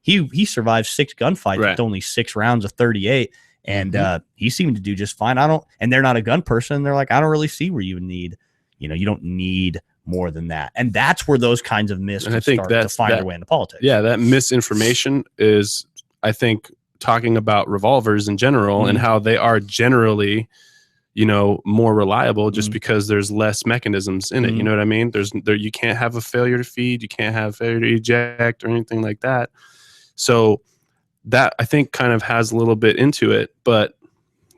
he survived 6 gunfights with only 6 rounds of 38. And he seemed to do just fine. And they're not a gun person. They're like, I don't really see where you need, you don't need more than that. And that's where those kinds of myths start to find their way into politics. Yeah, that misinformation is, I think, talking about revolvers in general and how they are generally, more reliable just because there's less mechanisms in it. You know what I mean? You can't have a failure to feed, you can't have failure to eject or anything like that. So that I think kind of has a little bit into it, but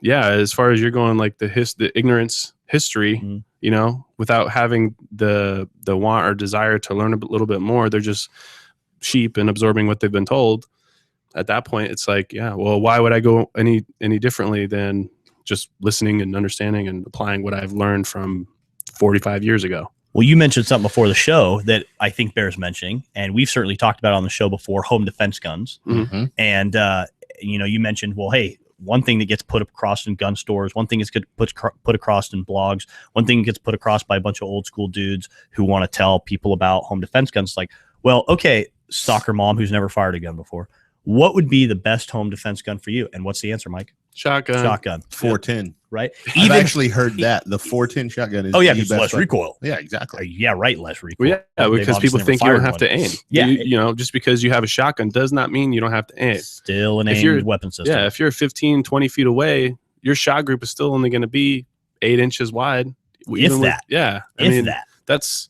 yeah, as far as you're going, like the ignorance history, without having the want or desire to learn a little bit more, they're just sheep and absorbing what they've been told. At that point, it's like, yeah, well, why would I go any differently than just listening and understanding and applying what I've learned from 45 years ago? Well, you mentioned something before the show that I think bears mentioning, and we've certainly talked about on the show before, home defense guns. And, you mentioned, well, hey, one thing that gets put across in gun stores, one thing is put across in blogs, one thing gets put across by a bunch of old school dudes who want to tell people about home defense guns. Like, well, okay, soccer mom who's never fired a gun before, what would be the best home defense gun for you? And what's the answer, Mike? Shotgun. 410. Right. I've actually heard that the 410 shotgun is because less recoil. Yeah, exactly. Yeah, right. Less recoil. Well, yeah, because people think you don't have to aim. Yeah. Just because you have a shotgun does not mean you don't have to aim. Still an aimed weapon system. Yeah, if you're 15, 20 feet away, your shot group is still only going to be 8 inches wide. If that. Yeah. That's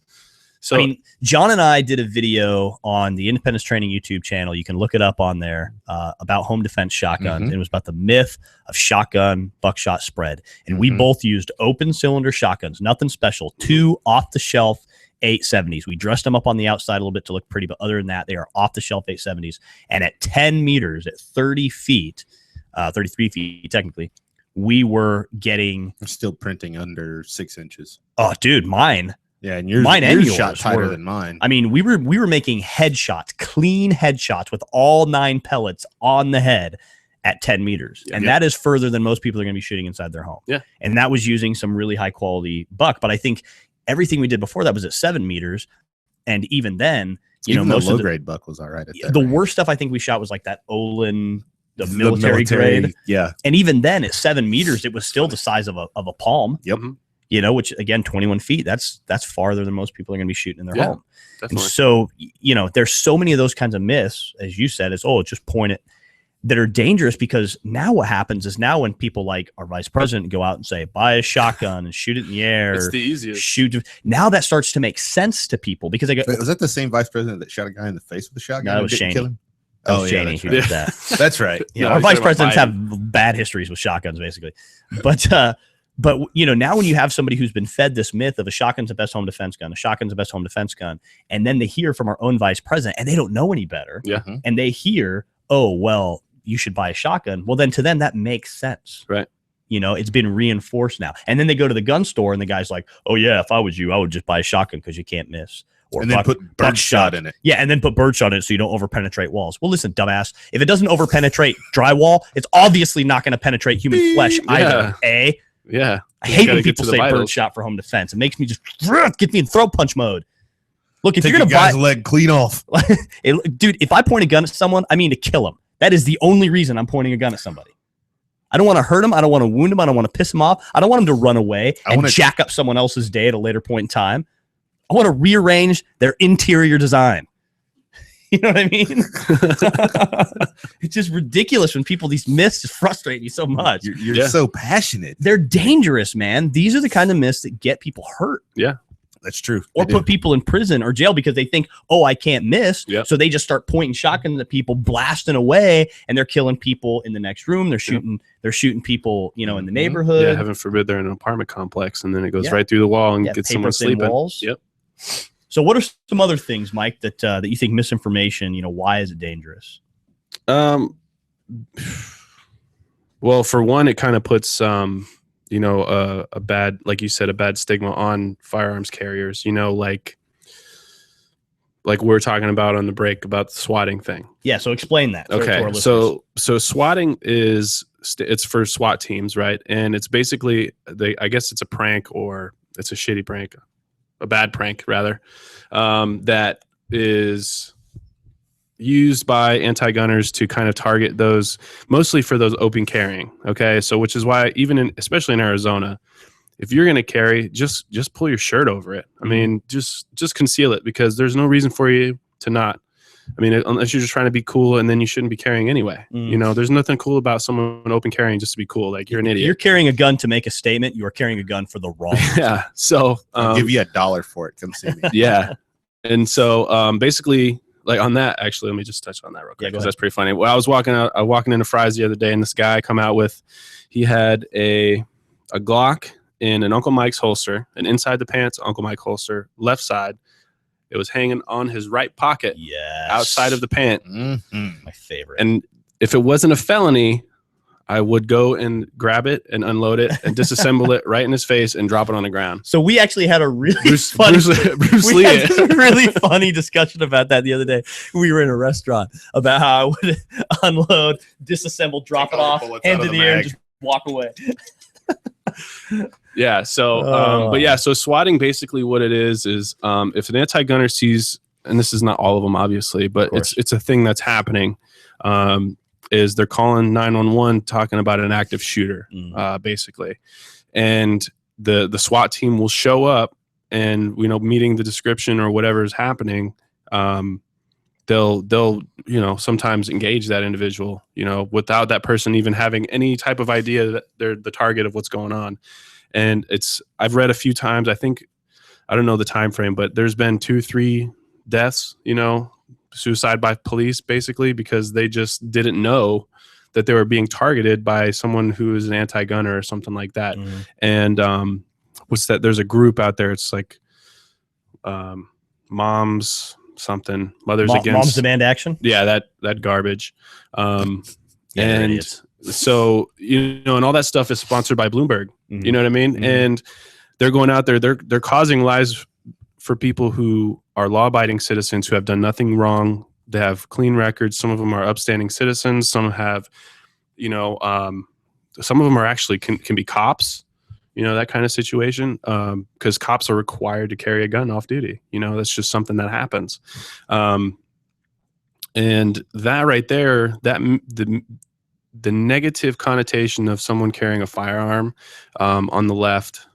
so. John and I did a video on the Independence Training YouTube channel. You can look it up on there about home defense shotguns. It was about the myth of shotgun buckshot spread. And we both used open cylinder shotguns, nothing special, 2 off the shelf 870s. We dressed them up on the outside a little bit to look pretty, but other than that, they are off the shelf 870s. And at 10 meters, at 30 feet, 33 feet technically, we were getting. I'm still printing under 6 inches. Oh, dude, mine. Yeah, and yours shot tighter than mine. We were making headshots, clean headshots with all 9 pellets on the head at 10 meters. And that is further than most people are going to be shooting inside their home. Yeah. And that was using some really high quality buck. But I think everything we did before that was at 7 meters. And even then, Even most the of low grade buck was all right at that. the range. worst stuff I think we shot was like that Olin, the military grade. Yeah. And even then at 7 meters, it was still the size of a palm. Yep. Which again, 21 feet, that's farther than most people are going to be shooting in their home. Definitely. And so, there's so many of those kinds of myths, as you said, just point it, that are dangerous, because now what happens is now when people like our vice president go out and say, buy a shotgun and shoot it in the air. It's the easiest. Now that starts to make sense to people, because they go, Wait, was that the same vice president that shot a guy in the face with a shotgun? No, that and was didn't Cheney. kill him? that was Cheney that's who right. did that. That's right. You know, No, our he's vice talking about presidents have bad histories with shotguns, basically. But now when you have somebody who's been fed this myth of a shotgun's the best home defense gun, and then they hear from our own vice president, and they don't know any better, and they hear, oh, well, you should buy a shotgun. Well, then to them that makes sense, right? It's been reinforced now. And then they go to the gun store, and the guy's like, oh yeah, if I was you, I would just buy a shotgun because you can't miss. Or and then put birdshot in it. Yeah, and then put birdshot in it so you don't overpenetrate walls. Well, listen, dumbass. If it doesn't overpenetrate drywall, it's obviously not going to penetrate human flesh either. Yeah. I hate when people say birdshot for home defense. It makes me just get me in throat punch mode. Look, if Take you're going to guy's leg clean off. Dude, if I point a gun at someone, I mean to kill him. That is the only reason I'm pointing a gun at somebody. I don't want to hurt him. I don't want to wound him. I don't want to piss him off. I don't want him to run away and jack up someone else's day at a later point in time. I want to rearrange their interior design. You know what I mean? It's just ridiculous when these myths just frustrate you so much. You're so passionate. They're dangerous, man. These are the kind of myths that get people hurt. Yeah. That's true. Or put people in prison or jail because they think, oh, I can't miss. Yep. So they just start pointing shotguns at people, blasting away, and they're killing people in the next room. They're shooting people, in the neighborhood. Yeah, heaven forbid they're in an apartment complex, and then it goes right through the wall and gets someone sleeping. Walls. Yep. So what are some other things, Mike, that you think misinformation, why is it dangerous? Well, for one, it kind of puts a bad, like you said, a bad stigma on firearms carriers, like we were talking about on the break about the swatting thing. Yeah. So explain that. Okay. So swatting it's for SWAT teams, right? And it's basically, I guess it's a prank, or it's a shitty prank, a bad prank rather, that is used by anti-gunners to kind of target those, mostly for those open carrying. Okay. So which is why especially in Arizona, if you're going to carry, just pull your shirt over it. I mean, just conceal it, because there's no reason for you to not. I mean, unless you're just trying to be cool, and then you shouldn't be carrying anyway. There's nothing cool about someone open carrying just to be cool. Like, you're an idiot. You're carrying a gun to make a statement. You are carrying a gun for the wrong reason. Yeah. So I'll give you $1 for it. Come see me. Yeah. And so basically, like on that, actually, let me just touch on that real quick, because that's pretty funny. Well, I was walking into Fry's the other day, and this guy come out he had a Glock in an Uncle Mike's holster, and inside the pants, Uncle Mike holster, left side. It was hanging on his right pocket, outside of the pant. My favorite. And if it wasn't a felony, I would go and grab it and unload it and disassemble it right in his face and drop it on the ground. So we actually had a really Bruce Lee. had a really funny discussion about that the other day. We were in a restaurant about how I would unload, disassemble, drop it off, hand it in the air, and just walk away. Yeah. So, but yeah, so swatting, basically what it is if an anti-gunner sees, and this is not all of them, obviously, but it's a thing that's happening, is they're calling 911 talking about an active shooter, basically. And the SWAT team will show up, and, meeting the description or whatever is happening, they'll sometimes engage that individual, without that person even having any type of idea that they're the target of what's going on. And I've read a few times, I don't know the time frame, but there's been 2-3 deaths, suicide by police, basically, because they just didn't know that they were being targeted by someone who is an anti-gunner or something like that. And there's a group out there, it's like mothers against Moms Demand Action. Yeah, that garbage. And so, and all that stuff is sponsored by Bloomberg. You know what I mean? And they're going out there, they're causing lives for people who are law-abiding citizens who have done nothing wrong. They have clean records. Some of them are upstanding citizens. Some have, some of them are actually can be cops, that kind of situation, because cops are required to carry a gun off duty. That's just something that happens. And that right there, the negative connotation of someone carrying a firearm on the left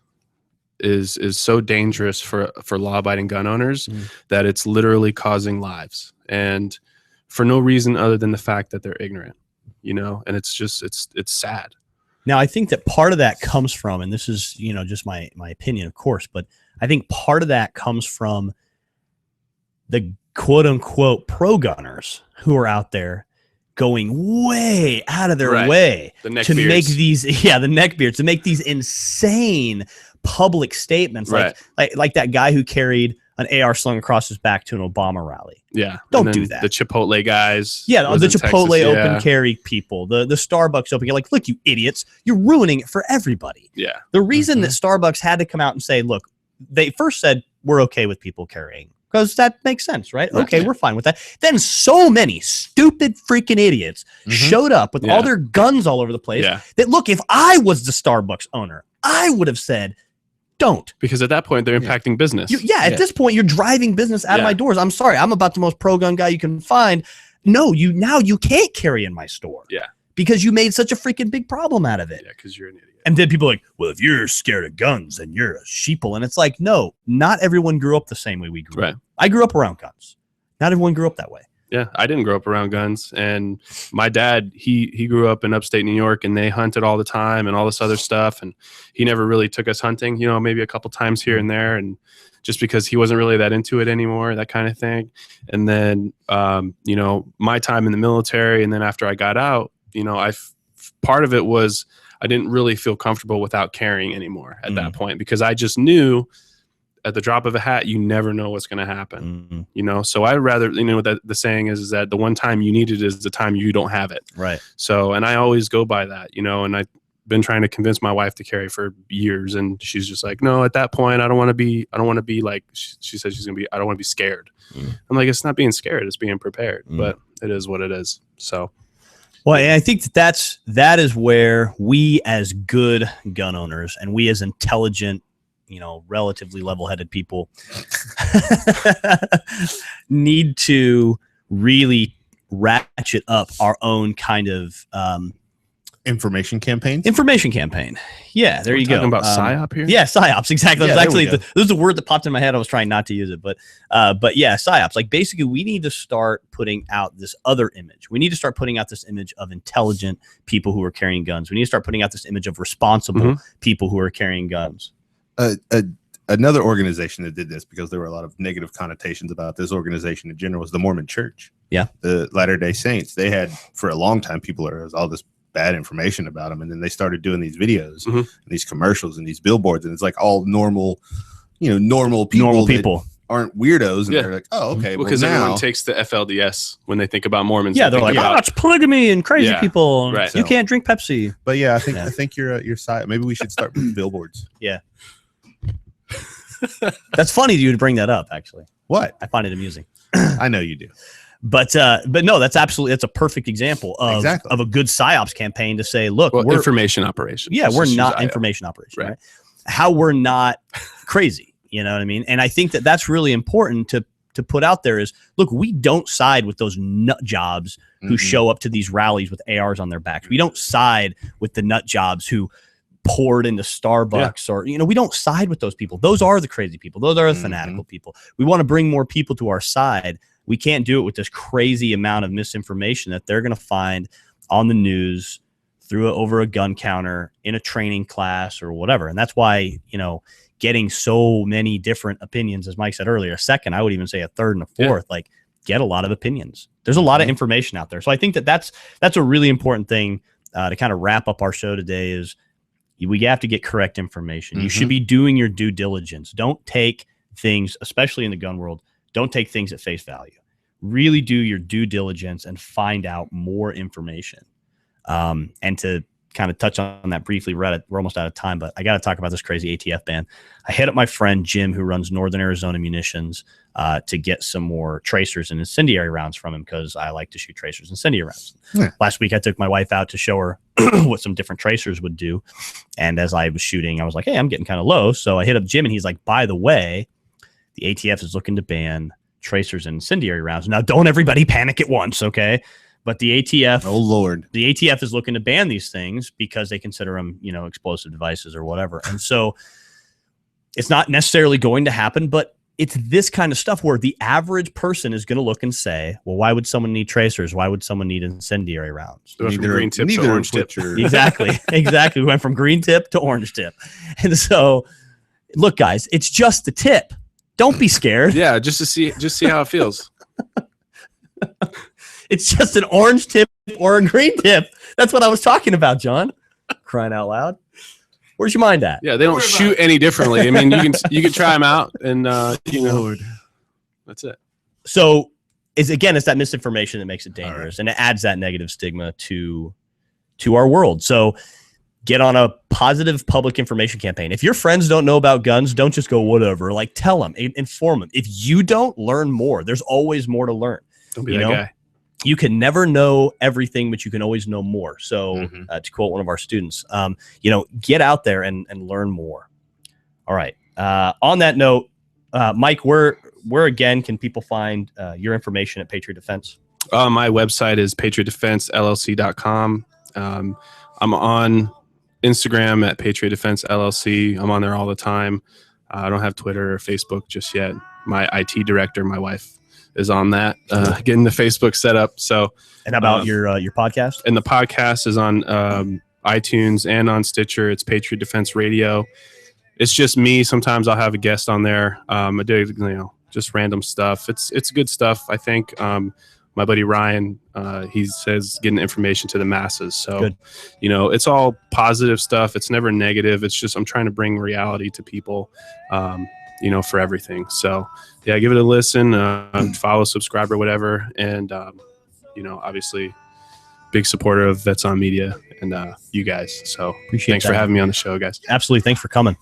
is so dangerous for law-abiding gun owners that it's literally causing lives, and for no reason other than the fact that they're ignorant, and it's just it's sad. Now, I think that part of that comes from, and this is, just my opinion, of course, but I think part of that comes from the quote unquote pro gunners who are out there going way out of their way to make these, the neckbeards, to make these insane public statements, like that guy who carried an AR slung across his back to an Obama rally. Yeah. Don't do that. The Chipotle guys. Yeah. The Chipotle open carry people, the Starbucks open carry. Like, look, you idiots, you're ruining it for everybody. Yeah. The reason that Starbucks had to come out and say, look, they first said, we're okay with people carrying, because that makes sense, right? Okay, we're fine with that. Then so many stupid freaking idiots showed up with all their guns all over the place that, look, if I was the Starbucks owner, I would have said, don't. Because at that point, they're impacting business. At this point, you're driving business out of my doors. I'm sorry. I'm about the most pro-gun guy you can find. No, you can't carry in my store. Yeah. Because you made such a freaking big problem out of it. Yeah, because you're an idiot. And then people are like, well, if you're scared of guns, then you're a sheeple. And it's like, no, not everyone grew up the same way we grew up. I grew up around guns. Not everyone grew up that way. Yeah, I didn't grow up around guns. And my dad, he grew up in upstate New York, and they hunted all the time and all this other stuff. And he never really took us hunting, maybe a couple times here and there. And just because he wasn't really that into it anymore, that kind of thing. And then, my time in the military, and then after I got out, part of it was I didn't really feel comfortable without carrying anymore at that point, because I just knew at the drop of a hat, you never know what's going to happen, so I'd rather, that the saying is that the one time you need it is the time you don't have it. Right. So, and I always go by that, and I've been trying to convince my wife to carry for years, and she's just like, no, at that point, I don't want to be like, she says I don't want to be scared. I'm like, it's not being scared, it's being prepared, but it is what it is. So. Well, and I think that is where we as good gun owners and we as intelligent, relatively level-headed people need to really ratchet up our own kind of information campaign. Yeah, there you go. Talking about PSYOP here? Yeah, PSYOPs, exactly. Yeah, That's actually this is the word that popped in my head. I was trying not to use it, but yeah, PSYOPs. Like, basically, we need to start putting out this other image. We need to start putting out this image of intelligent people who are carrying guns. We need to start putting out this image of responsible people who are carrying guns. Another organization that did this, because there were a lot of negative connotations about this organization in general, was the Mormon Church. Yeah. The Latter-day Saints. They had, for a long time, there was all this bad information about them, and then they started doing these videos and these commercials and these billboards, and it's like all normal people aren't weirdos, and they're like, oh, okay, because everyone takes the FLDS when they think about Mormons. Yeah, they're like, it's polygamy and crazy people. Right. You can't drink Pepsi. But yeah, I think your side. Maybe we should start with billboards. Yeah. That's funny you to bring that up. Actually, what? I find it amusing. I know you do. But no, that's a perfect example of a good PSYOPs campaign to say, look, we're information operation. Yeah, we're not information operation, right? How we're not crazy, you know what I mean? And I think that that's really important to put out there is, look, we don't side with those nut jobs who show up to these rallies with ARs on their backs. We don't side with the nut jobs who poured into Starbucks or, we don't side with those people. Those are the crazy people. Those are the fanatical people. We want to bring more people to our side. We can't do it with this crazy amount of misinformation that they're going to find on the news, over a gun counter, in a training class or whatever. And that's why, getting so many different opinions, as Mike said earlier, a second, I would even say a third and a fourth, like, get a lot of opinions. There's a lot of information out there. So I think that's a really important thing to kind of wrap up our show today is we have to get correct information. You should be doing your due diligence. Don't take things, especially in the gun world, don't take things at face value. Really do your due diligence and find out more information. And to kind of touch on that briefly, we're almost out of time, but I got to talk about this crazy ATF ban. I hit up my friend Jim, who runs Northern Arizona Munitions, to get some more tracers and incendiary rounds from him, because I like to shoot tracers and incendiary rounds. Yeah. Last week, I took my wife out to show her what some different tracers would do. And as I was shooting, I was like, hey, I'm getting kind of low. So I hit up Jim and he's like, by the way, the ATF is looking to ban tracers and incendiary rounds. Now, don't everybody panic at once, okay? But the ATF, Oh Lord, the ATF is looking to ban these things because they consider them, explosive devices or whatever. And so it's not necessarily going to happen, but it's this kind of stuff where the average person is going to look and say, well, why would someone need tracers? Why would someone need incendiary rounds? Go from green tip to orange tip. Exactly. We went from green tip to orange tip. And so, look, guys, it's just the tip. Don't be scared. Yeah, just see how it feels. It's just an orange tip or a green tip. That's what I was talking about, John. Crying out loud. Where's your mind at? Yeah, they don't shoot any differently. I mean, you can try them out, and that's it. So, it's that misinformation that makes it dangerous, and it adds that negative stigma to our world. So, get on a positive public information campaign. If your friends don't know about guns, don't just go whatever. Like, tell them, inform them. If you don't, learn more. There's always more to learn. Don't be that guy. You can never know everything, but you can always know more. So to quote one of our students, get out there and learn more. All right. On that note, Mike, where again can people find your information at Patriot Defense? My website is patriotdefensellc.com. I'm on Instagram at Patriot Defense LLC. I'm on there all the time. I don't have Twitter or Facebook just yet. My IT director, my wife, is on that, getting the Facebook set up. So, and how about your podcast? And the podcast is on iTunes and on Stitcher. It's Patriot Defense Radio. It's just me. Sometimes I'll have a guest on there. I do, just random stuff. It's good stuff. I think my buddy Ryan, he says getting information to the masses. So, good. It's all positive stuff. It's never negative. It's just I'm trying to bring reality to people. For everything. So yeah, give it a listen, follow, subscribe, or whatever. And, obviously big supporter of Vets on Media and you guys. So thanks for having me on the show, guys. Absolutely. Thanks for coming.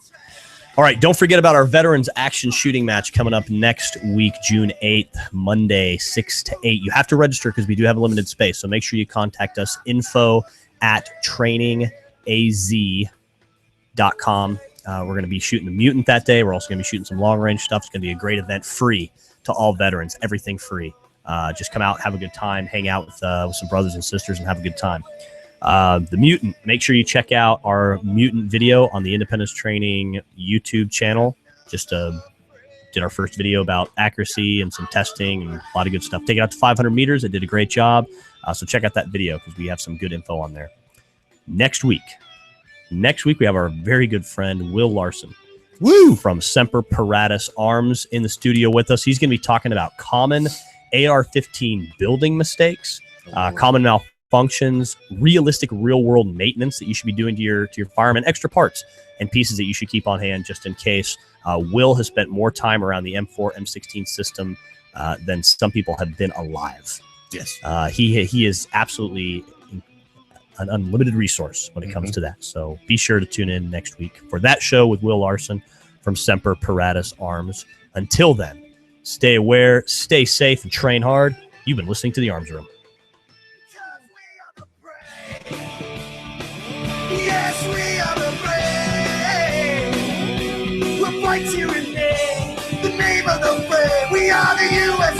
All right. Don't forget about our Veterans Action Shooting Match coming up next week, June 8th, Monday, 6 to 8. You have to register because we do have a limited space. So make sure you contact us, info@trainingaz.com. We're going to be shooting the Mutant that day. We're also going to be shooting some long-range stuff. It's going to be a great event, free to all veterans, everything free. Just come out, have a good time, hang out with some brothers and sisters, and have a good time. The Mutant, make sure you check out our Mutant video on the Independence Training YouTube channel. Just did our first video about accuracy and some testing and a lot of good stuff. Take it out to 500 meters. It did a great job. So check out that video because we have some good info on there. Next week, we have our very good friend, Will Larson. Woo! From Semper Paratus Arms in the studio with us. He's going to be talking about common AR-15 building mistakes, common malfunctions, realistic real-world maintenance that you should be doing to your firearm, and extra parts and pieces that you should keep on hand just in case. Will has spent more time around the M4, M16 system than some people have been alive. Yes. He is absolutely an unlimited resource when it comes to that. So be sure to tune in next week for that show with Will Larson from Semper Paratus Arms. Until then, stay aware, stay safe, and train hard. You've been listening to The Arms Room. Yes, we are the brave. We'll fight you in the name of the brave. We are the U.S.